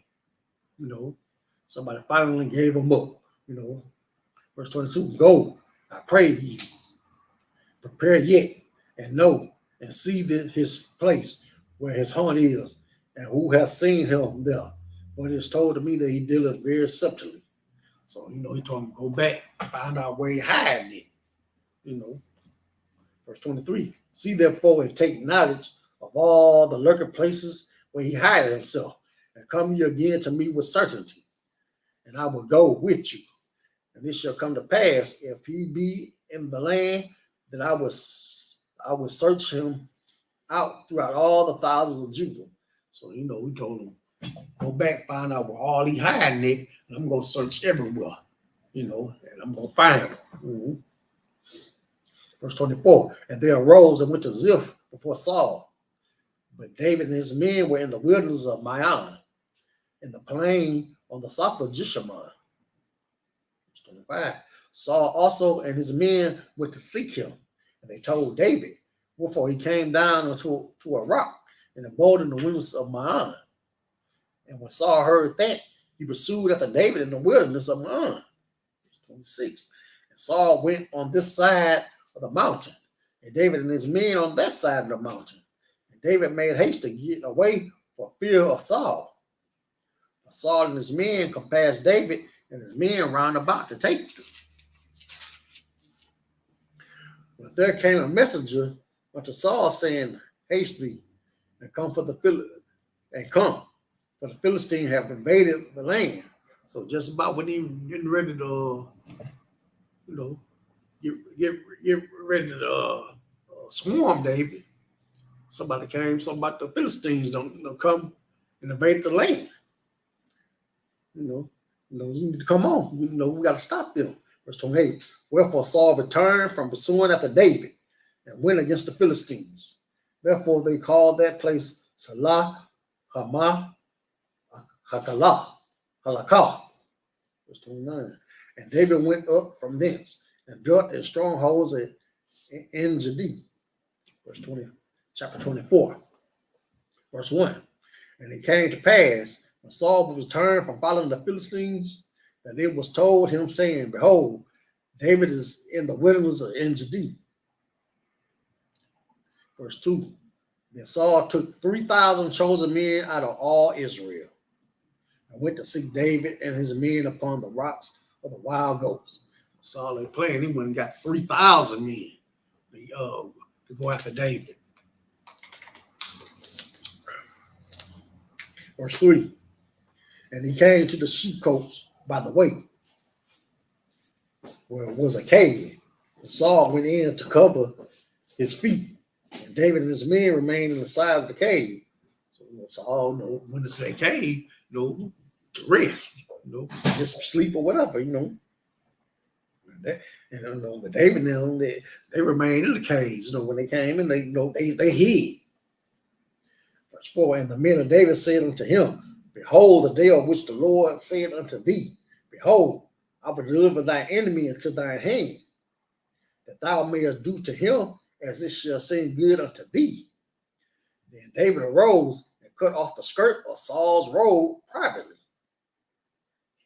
Somebody finally gave him up, Verse 22, go, I pray ye, prepare yet, and know, and see his place where his haunt is, and who has seen him there? For it is told to me that he dealeth very subtly. So, he told him to go back, find out where he hiding it. Verse 23. See therefore and take knowledge of all the lurking places where he hideth himself, and come you again to me with certainty, and I will go with you. And it shall come to pass, if he be in the land, that I will search him out throughout all the thousands of Judah. So, we told him, go back, find out where all he hiding it, and I'm going to search everywhere, and I'm going to find him. Mm-hmm. Verse 24, and they arose and went to Ziph before Saul. But David and his men were in the wilderness of Maon, in the plain on the south of Jeshimon. Verse 25, Saul also and his men went to seek him, and they told David, wherefore he came down to a rock and abode in the wilderness of Maon. And when Saul heard that, he pursued after David in the wilderness of Maon. 26. And Saul went on this side of the mountain, and David and his men on that side of the mountain. And David made haste to get away for fear of Saul. For Saul and his men compassed David and his men round about to take him. But there came a messenger unto Saul, saying, haste thee, and come, for the Philistines have invaded the land. So just about when he getting ready to, get ready to swarm David, somebody came, something about the Philistines don't come and invade the land. You need to come on. We got to stop them. Verse 28. Wherefore Saul returned from pursuing after David and went against the Philistines. Therefore they called that place Salah Hamah Halakah. Verse 29. And David went up from thence and built in strongholds in Engedi. Verse 20, chapter 24. Verse 1. And it came to pass, when Saul was returned from following the Philistines, that it was told him, saying, behold, David is in the wilderness of Engedi. Verse 2. Then Saul took 3,000 chosen men out of all Israel, and went to seek David and his men upon the rocks of the wild goats. Saul ain't playing. He went and got 3,000 men to go after David. Verse 3. And he came to the sheepcotes by the way, where it was a cave. And Saul went in to cover his feet. And David and his men remained in the sides of the cave. So Saul, when it's a cave, to rest, just sleep or whatever, But David and them, they remained in the caves, when they came in, they hid. Verse 4, and the men of David said unto him, behold, the day of which the Lord said unto thee, behold, I will deliver thy enemy into thy hand, that thou mayest do to him as it shall seem good unto thee. Then David arose and cut off the skirt of Saul's robe privately.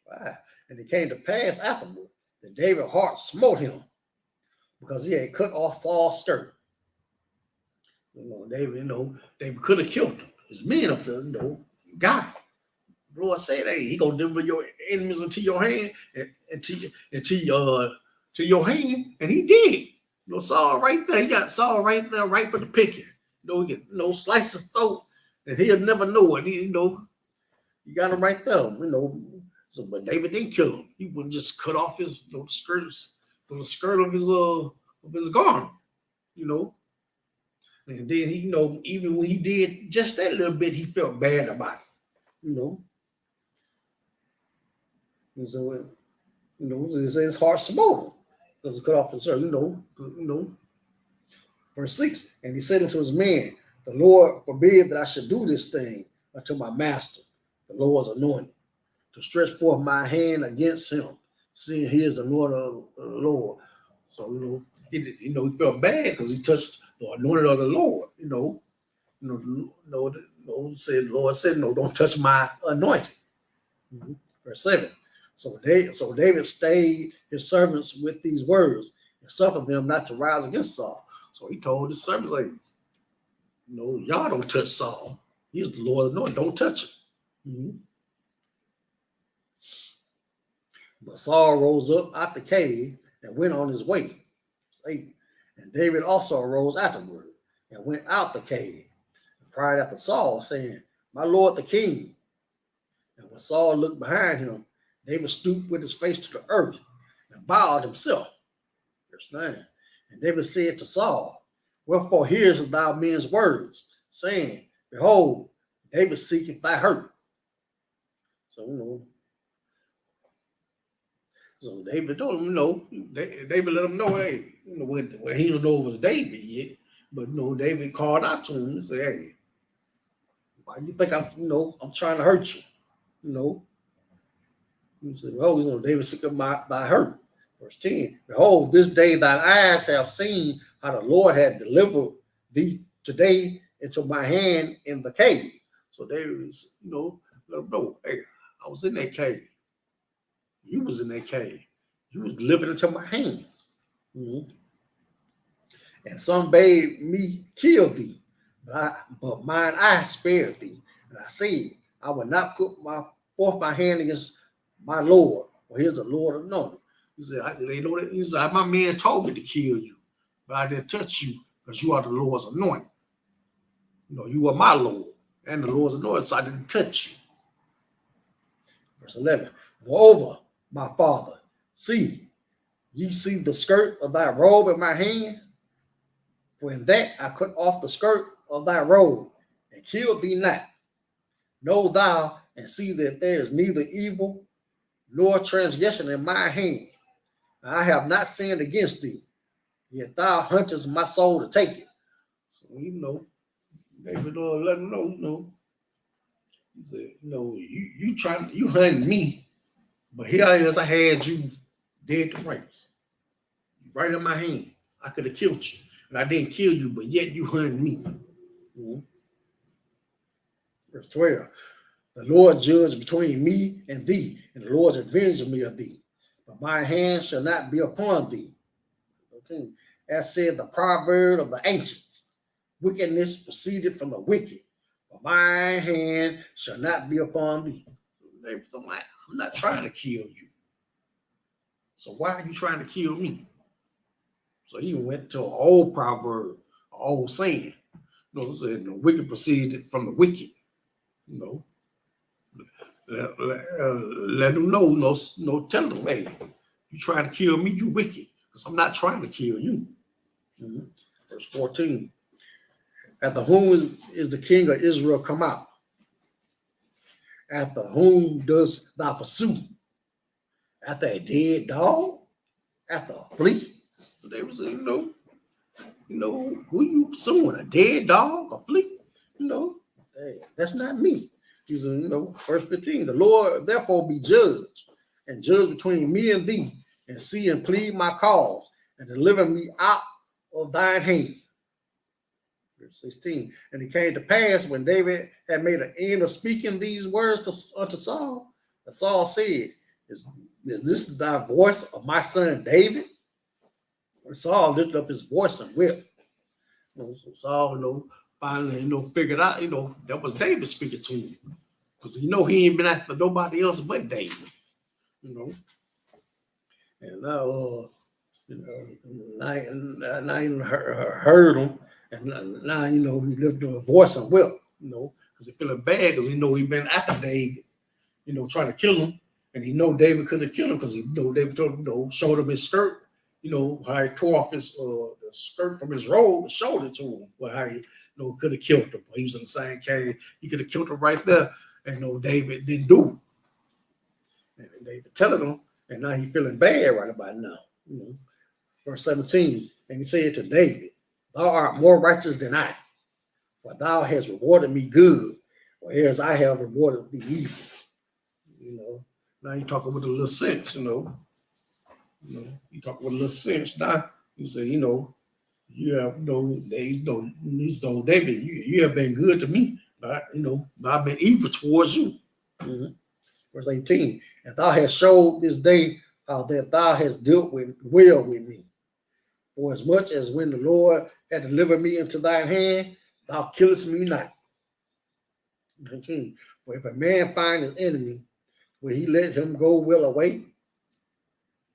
5. And it came to pass afterward that David's heart smote him, because he had cut off Saul's skirt. David could have killed him. His men up there, got him. The Lord said, hey, he gonna deliver your enemies into your hand and to your hand, and he did. Saul right there. He got Saul right there, right for the picking. He get slice his throat, and he'll never know it. You got him right there. So, but David didn't kill him. He wouldn't just cut off his the skirt of his garment. And then he, even when he did just that little bit, he felt bad about it. And so, his heart smote him because he cut off his shirt. Verse 6, and he said unto his men, the Lord forbid that I should do this thing unto my master, the Lord's anointed, to stretch forth my hand against him, seeing he is the anointed of the Lord. So, he felt bad because he touched the anointed of the Lord. The Lord said, no, don't touch my anointing. Verse 7. So David stayed his servants with these words and suffered them not to rise against Saul. So he told his servants, y'all don't touch Saul. He is the Lord anointed. Don't touch him. Mhm. But Saul rose up out the cave and went on his way. And David also arose afterward and went out the cave and cried after Saul, saying, My Lord the king. And when Saul looked behind him, David stooped with his face to the earth and bowed himself. Verse 9. And David said to Saul, Wherefore hearest thou men's words, saying, Behold, David seeketh thy hurt. So, So David told him, David let him know, hey, when he don't know it was David yet, but David called out to him and said, hey, why you think I'm trying to hurt you? He said, David sick of thy hurt. Verse 10, Behold, this day thine eyes have seen how the Lord had delivered thee today into my hand in the cave. So David, let him know, hey, I was in that cave. You was in that cave. You was delivered into my hands. Mm-hmm. And some bade me kill thee, but mine eye spared thee. And I said, I will not put forth my hand against my Lord, for he is the Lord anointed. He said, he said, my man told me to kill you, but I didn't touch you because you are the Lord's anointed. You are my Lord and the Lord's anointed, so I didn't touch you. Verse 11, Moreover, my father, see, ye see the skirt of thy robe in my hand? For in that I cut off the skirt of thy robe and killed thee not. Know thou and see that there is neither evil nor transgression in my hand. I have not sinned against thee, yet thou huntest my soul to take it. So, David let him know, he said, you hunting me, but here I is, I had you dead to rights. Right in my hand. I could have killed you. And I didn't kill you, but yet you hunted me. Mm-hmm. Verse 12. The Lord judge between me and thee, and the Lord avenge me of thee. But my hand shall not be upon thee. Okay. As said the proverb of the ancients, wickedness proceeded from the wicked, but my hand shall not be upon thee. I'm not trying to kill you. So why are you trying to kill me? So he went to an old proverb, an old saying. It said the wicked proceeded from the wicked. Let them know, tell them, hey, you trying to kill me, you wicked, because I'm not trying to kill you. Mm-hmm. Verse 14. After whom is the king of Israel come out? After whom dost thou pursue? After a dead dog? After a flea? So they was, who you pursuing? A dead dog? A flea? Hey, that's not me. He said, verse 15, the Lord therefore be judge, and judge between me and thee, and see and plead my cause, and deliver me out of thine hand. Verse 16, and it came to pass when David had made an end of speaking these words unto Saul, that Saul said, is this thy voice of my son David? And Saul lifted up his voice and wept. So Saul, finally, figured out, that was David speaking to him. Because, he ain't been after nobody else but David, And now, now he heard him. And now, he lifted up a voice and wept, because he feeling bad because he been after David, trying to kill him. And David couldn't kill him because David told him, showed him his skirt, how he tore off his the skirt from his robe and showed it to him. Well, how he could have killed him. He was in the same cave. He could have killed him right there. And David didn't do it. And David telling him, and now he's feeling bad right about now. Verse 17, and he said to David, thou art more righteous than I, for thou hast rewarded me good, whereas I have rewarded thee evil. Now you talking with a little sense, you talking with a little sense now. You say, you have David, you have been good to me, but I've been evil towards you. Mm-hmm. Verse 18, and thou hast showed this day how that thou hast dealt well with me. For as much as when the Lord had delivered me into thine hand, thou killest me not. 19. For if a man find his enemy, will he let him go well away?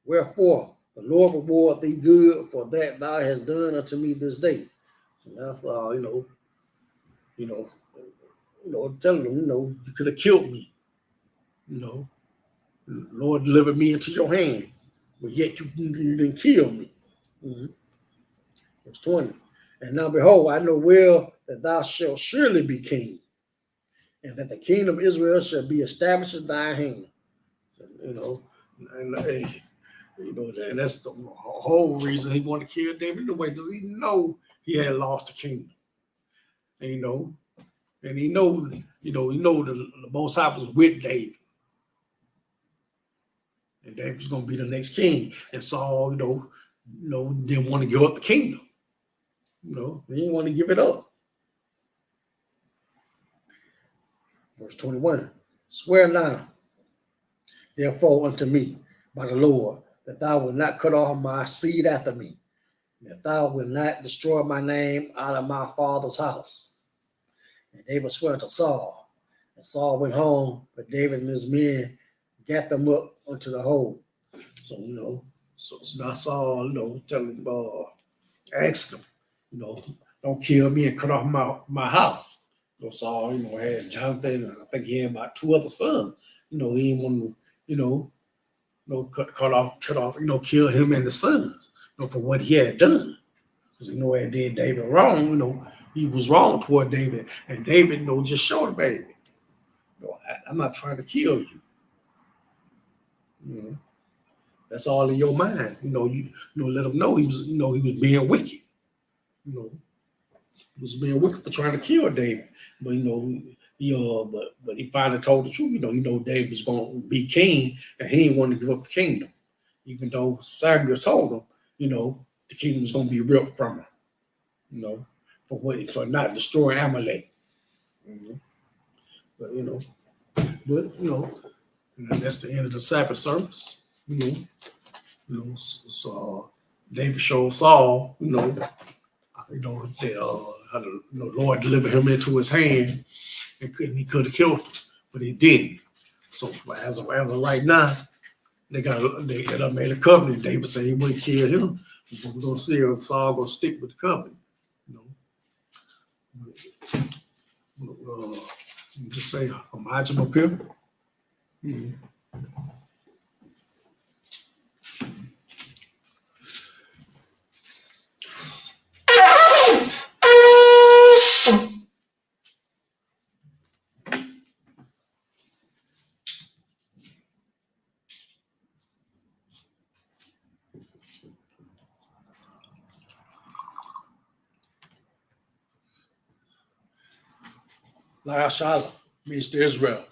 Wherefore, the Lord reward thee good for that thou hast done unto me this day. So that's all, telling them, you could have killed me. Lord delivered me into your hand, but yet you didn't kill me. Mhm. Verse 20. And now behold, I know well that thou shalt surely be king, and that the kingdom of Israel shall be established in thy hand. So, and that's the whole reason he wanted to kill David anyway, because he know he had lost the kingdom. And he know the Most High was with David. And David's gonna be the next king. And Saul, didn't want to give up the kingdom. He didn't want to give it up. Verse 21. Swear now, therefore, unto me by the Lord, that thou wilt not cut off my seed after me, that thou wilt not destroy my name out of my father's house. And David swore unto Saul. And Saul went home, but David and his men gat them up unto the hold. So, so now Saul, asked him, don't kill me and cut off my house. So Saul, had Jonathan, and I think he had about 2 other sons. He didn't want to, cut off, kill him and the sons, for what he had done. Because it did David wrong, he was wrong toward David. And David, just showed him, baby, I'm not trying to kill you. That's all in your mind. Let him know he was being wicked. He was being wicked for trying to kill David. But but he finally told the truth. David was going to be king, and he didn't want to give up the kingdom, even though Samuel told him, the kingdom was going to be ripped from him. For not destroying Amalek. But that's the end of the Sabbath service. So David showed Saul, that the Lord delivered him into his hand, and he could have killed him, but he didn't. So as of right now, they made a covenant. David said he wouldn't kill him. But we're gonna see if Saul gonna stick with the covenant. Just say homage him up here. LOUISIANA means to Israel.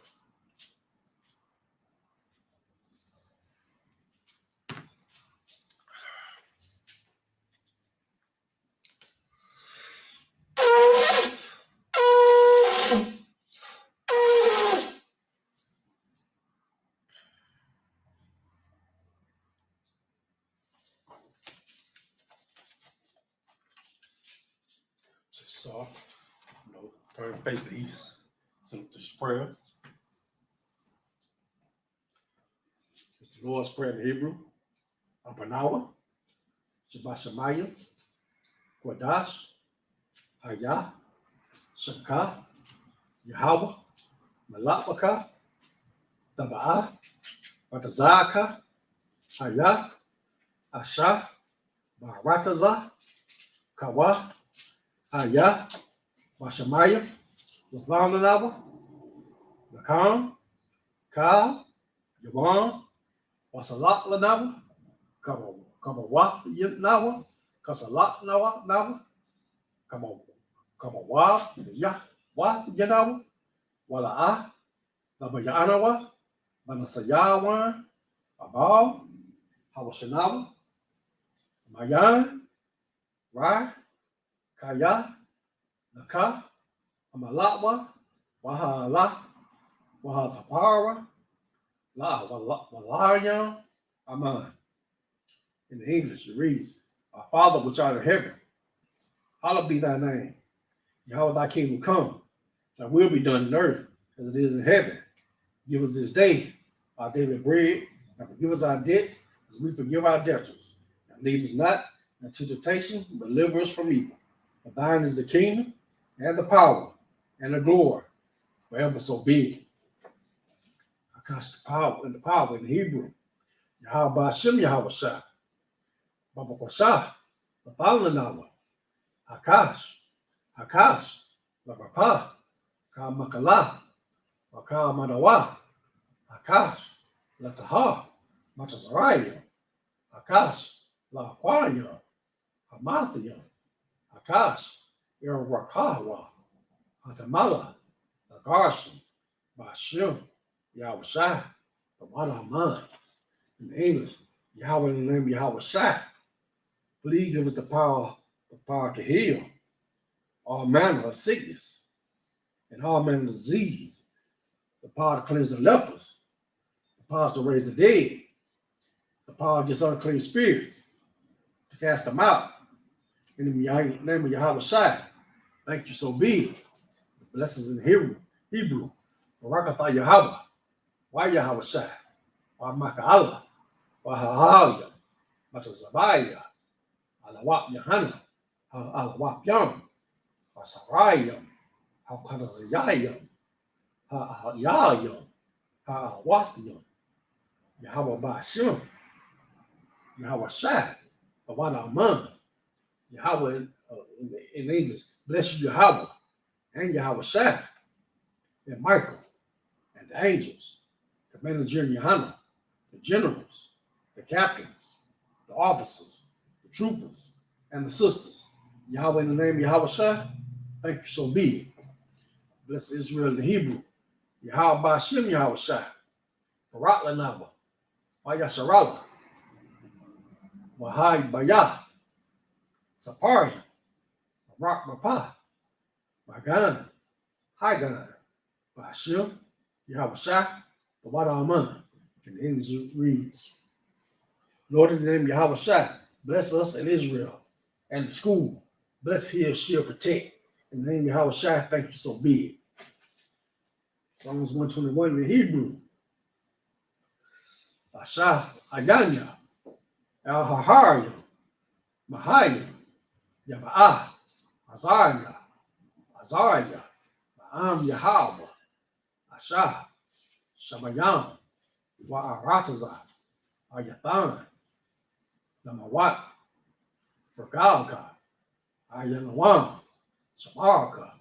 So, turn face the east. Simple prayer. It's the Lord's Prayer in Hebrew. Abanawa, Shabbat Shemayim, Kodash, Hayah, Shakah, Yahweh, Malakbaka, Taba'ah, Batazaka, Hayah, Asha, Baratazah, Kawa, Hayah, Bashamayim, Lavanawa, Lakam, Ka, Yawan, Wasalak Lanawa, Kamawaf Nawa, Kasalak Nawa, Kamawaf, Yah, Waf Yanawa, Wala'ah, Labayanawa, Manasayawan, Abal, Hawashanawa, Mayan, Rai, Kaya, Naka, Amalakwa, Wahala, Wahatapara, La Walaya, Aman. In the English, it reads, Our Father which art in heaven, hallowed be thy name. Yahweh thy kingdom come, Thy will be done in earth as it is in heaven. Give us this day our daily bread, and forgive us our debts as we forgive our debtors. And lead us not into temptation, but deliver us from evil. For thine is the kingdom, and the power, and the glory, forever so be it. Akash the power in Hebrew. Yahweh Hashem Yahweh Shah. Baba Kwasha. The following hour. Akash, Lavapa, Ka Makala, Waka Madawa, Akash, Lataha, Matazaraya, Akash, La Aquaria, Hamathia, Akash, Irawakawa, Hatamala, the Garson, Bashim, Yahweh, the Wadaman. In English, Yahweh in the name of Yahweh Shai. Please give us the power to heal all manner of sickness and all manner of disease, the power to cleanse the lepers, the power to raise the dead, the power against unclean spirits, to cast them out. In the name of Yahweh Shai, thank you so be it. The blessings in Hebrew, Barakatha Yahweh, why Yahweh Shai, why Maka'Allah, why Hahaya, Matazabaya, Alawap Yahana, Alawap Yam, Asarayam, Hakadazayayam, Ha'ayayam, Ha'awathiyam, Yahweh Bashim, Yahweh Shai, Awadaman, Yahweh in English, bless you, Yahweh, and Yahweh Shai, and Michael, and the angels, Commander General Yohana, the generals, the captains, the officers, the troopers, and the sisters. Yahweh in the name of Yahweh Shai, thank you so be it. Bless Israel in Hebrew. Yahweh Bashim Yahweh Shai. Barak Lanaba. Wayasharala. Wahai Bayath. Sapari. Barak Mapa. Magan. Hagan. Bashim Yahweh Shai. The Wada Aman. And the English reads, Lord, in the name of Yahweh Shai, bless us in Israel and the school. Bless, heal, shield, protect. In the name of Yahweh Shai, thank you so be it. Psalms 121 in Hebrew. Asha Ayanya, El Haharya, Mahaya, Yaba'ah, Azariah, Ma'am Yahweh, Asha, Shabayam, Wa'arataza, Ayathan, Namawat, Ragalka, Ayanawam, Shamarka,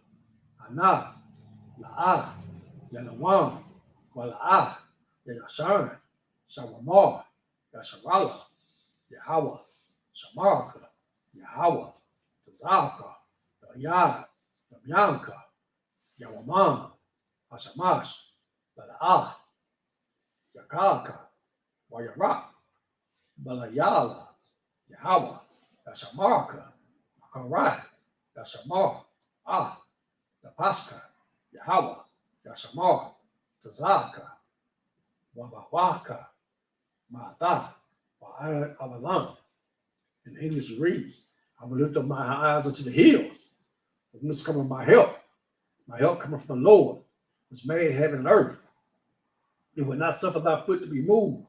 Ana, La'ah, Yanawam, Wala'ah, Yashan, Shawamar, Yasharala, Yahweh, Shamarka, Yahweh, Tazaka, Yad, Yamyanka, Yawaman, Hashamash, Lala'ah, Yakaka, Wayarak, Balayala, Yahweh, Yashamarka, Makarai, Yashamar, Dapaska, Yahweh, Yashamar, Tazaka, Wabawaka, Ma'atha, Wa'avalam. In English reads, I will lift up my eyes unto the hills. From whence cometh my help? My help cometh from the Lord, which made heaven and earth. It will not suffer thy foot to be moved.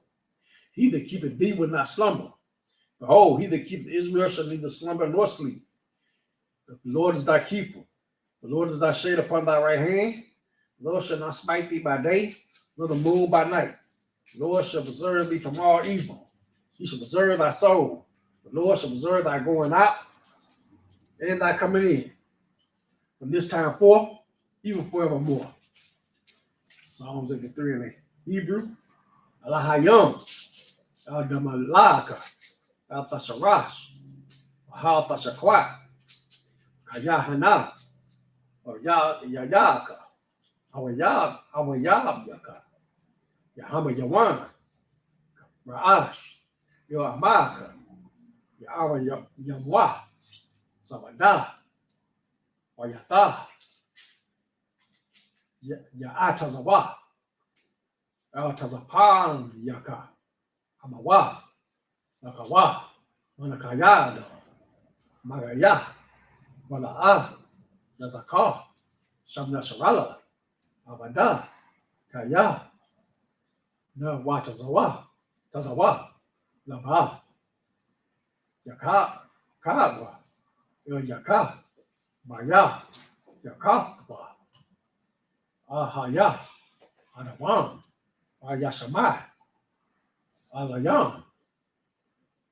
He that keepeth thee will not slumber. Behold, he that keepeth Israel shall neither slumber nor sleep. The Lord is thy keeper. The Lord is thy shade upon thy right hand. The Lord shall not smite thee by day, nor the moon by night. The Lord shall preserve thee from all evil. He shall preserve thy soul. The Lord shall preserve thy going out and thy coming in, from this time forth, even forevermore. Psalms 83 in the Hebrew. Alahayam, El Damalaka, El Tasharash, Hal Tashakwat, Kayahana, or Yayaka, Awayab Yaka, Yahama Yawan, Ra'ash, Yoamaka, Yahweh Yamwa, Sabada, Wayata, Ya'atazawa, El Tazapan Yaka, Hamawa, Nakawa, Manakayada, Magaya, Mala'a, Nazaka, Shamna Sharala, Abada, Kaya, Na Watazawa, Tazawa, Laba, Yaka, Kagwa, Yaka, Maya, Yakakwa, Ahaya, Anawan, Ayashamai, Alayan,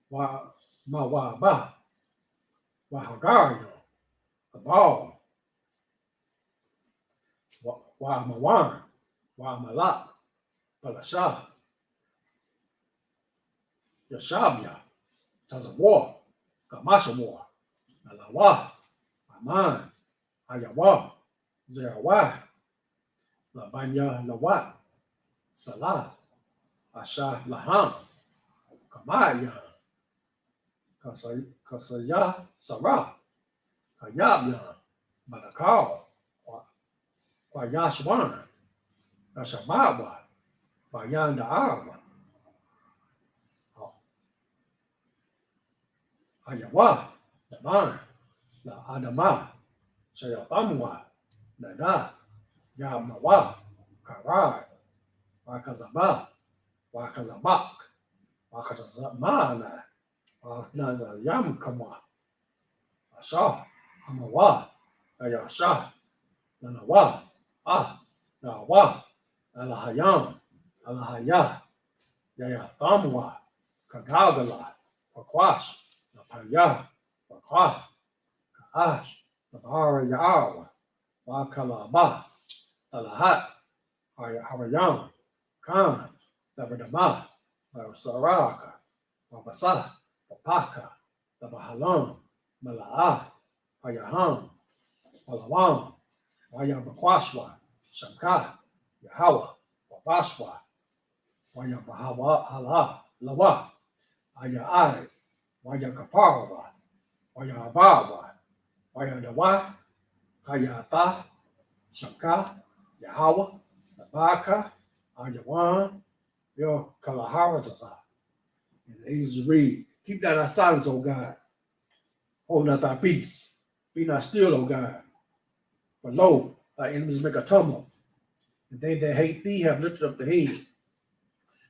Wa Mawaba, Wahagario, Abal, Wa Mawan, Wa Malak, Palasha, Yashabia, Tazawar, Kamashawar, Alawa, Aman, Ayawa, Zerawa, Labanya Lawa, Salah, Asha Laham, Kamaya, Kasaya Sarah, Kayabya, Manakal, Kwayashwana, Nashabawa, Bayanda Arwa, Ayawa, Daman, La Adama, Shayathamwa, Nada, Yamawa, Karai, Wakazaba, Wakazabak, Wakazamana, Nada Yamkama, Asha, Amawa, Ayasha, Nanawa, Nawa, Alahayam, Alahaya, Yayathamwa, Kagagala, Pakwash, Napaya, Pakwash, Kaash, Nabara Yaawa, Wakalaba, Alahat, Harayam, Khan, Nabadama, Saraka, Wabasa, Papaka, Nabahalam, Malaa, Hayaham, Palawam, Wayabakwashwa, Shamka, Yahawa, Wabashwa, Wayabahawa, Hala, Lawa, Ayai, Wayakaparawa, Wayabawa, Wayadawa, Hayata, Shamka, Yahawa, Nabaka, Ayawan, Yo Kalaharataza. And the angels read, keep that thy silence, O God. Hold not thy peace. Be not still, O God. For lo, thy enemies make a tumult. And they that hate thee have lifted up the head.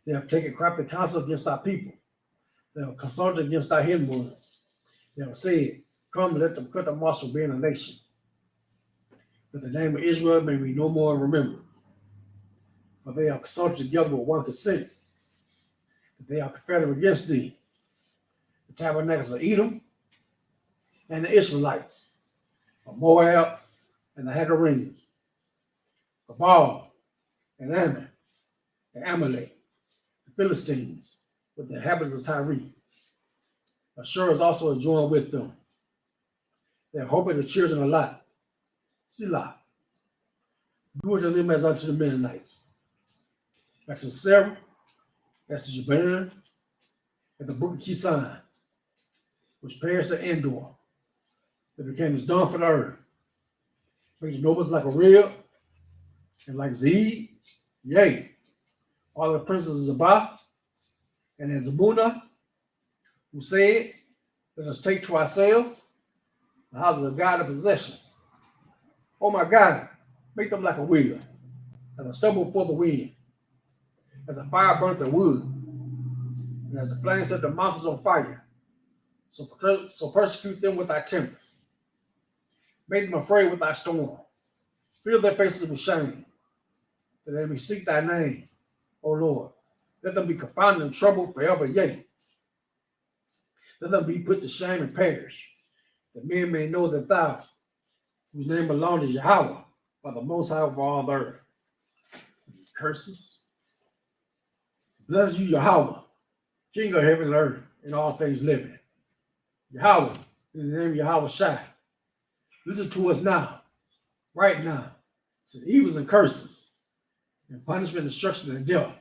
They have taken crafty counsel against thy people. They have consulted against thy hidden ones. They have said, come, let them cut them off from being a nation, that the name of Israel may be no more remembered. For they have consulted together with one consent, that they are confederate against thee, the tabernacles of Edom, and the Israelites, of Moab, and the Hagarenes, of Baal, and Ammon, and Amalek, the Philistines, with the inhabitants of Tyre. Ashur is also joined with them. They have hope in the children of Lot. Selah. Do unto them as unto the Mennonites. As to Sarah, as to Jabin, at the brook of Kisan, which perished at Endor, that became as dung for the earth. Make the nobles like a rib, and like Zeb, yea, all the princes of Zabah, and as Zabuna, who said, let us take to ourselves the houses of God in possession. Oh my God, make them like a wheel, as a stubble before the wind, as a fire burnt the wood, and as the flames set the mountains on fire. So persecute them with thy tempest. Make them afraid with thy storm. Fill their faces with shame, that they may seek thy name, O Lord. Let them be confounded and troubled forever, yea. Let them be put to shame and perish, that men may know that thou, whose name belongs to Yahweh, are the most high of all the earth. Curses. Bless you, Yahweh, King of heaven and earth, and all things living. Yahweh, in the name of Yahweh Shai. Listen to us now, right now. It's evils and curses, and punishment, destruction, and death.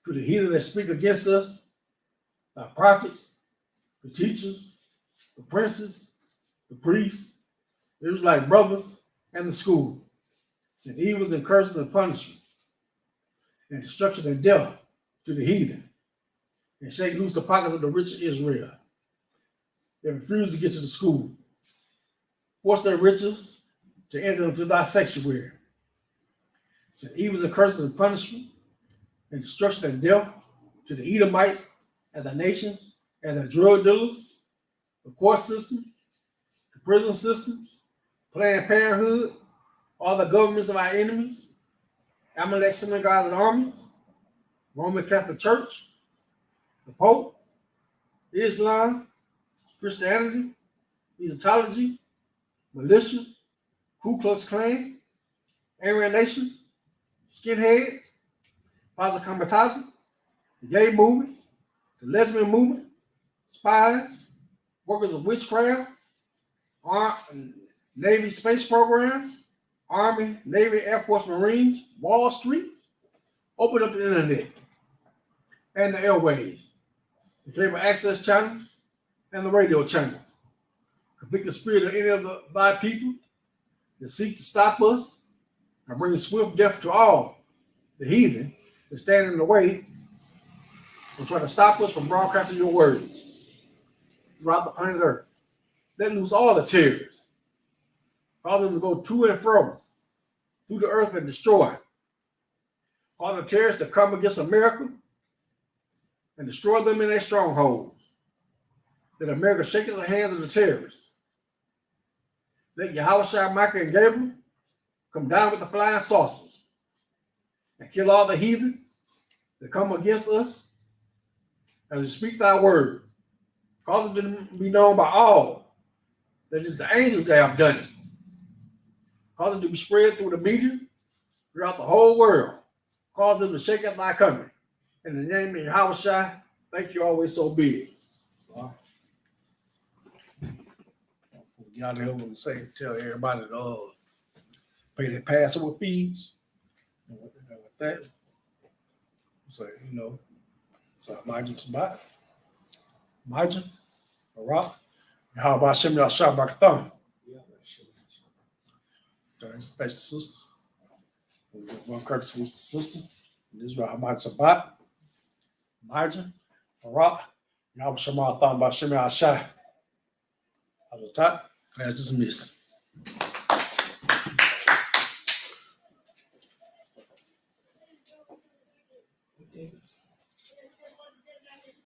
To the heathen that speak against us, the prophets, the teachers, the princes, the priests, the Israelite brothers, and the school. Send evils and curses and punishment, and destruction and death to the heathen, and shake loose the pockets of the rich of Israel. They refuse to get to the school, force their riches to enter into thy sanctuary. Send evils and curses and punishment and destruction and death to the Edomites and the nations and the drug dealers, the court system, the prison systems, Planned Parenthood, all the governments of our enemies, Amalek synagogues and armies, Roman Catholic Church, the Pope, Islam, Christianity, eschatology, militia, Ku Klux Klan, Aryan Nation, skinheads, Plaza Kamataza, the gay movement, the lesbian movement, spies, workers of witchcraft, Navy space programs, Army, Navy, Air Force, Marines, Wall Street. Open up the internet and the airways, the cable access channels, and the radio channels. Convict the spirit of any of the thy people that seek to stop us and bring swift death to all the heathen that stand in the way and try to stop us from broadcasting your words throughout the planet Earth. Let loose all the terrorists. Cause them to go to and fro through the earth and destroy. Cause the terrorists to come against America and destroy them in their strongholds. Let America shake in the hands of the terrorists. Let Yahushua, Michael, and Gabriel come down with the flying saucers and kill all the heathens that come against us as we speak thy word. Cause it to be known by all that it's the angels that have done it. Cause it to be spread through the media throughout the whole world. Cause them to shake at thy coming. In the name of Yahushua, thank you always so big. So, get out of here and say, tell everybody to pay their Passover fees. And with that, say, so Majim Sabbath, Majim, Barak, and how about Shem Yahshua Barakathon? Special sister. One courtesy sister. This is Rahmat Sabbat. Majim, Barak, Yahweh Shema Thon by Shem Yahshua. I was taught, class dismissed.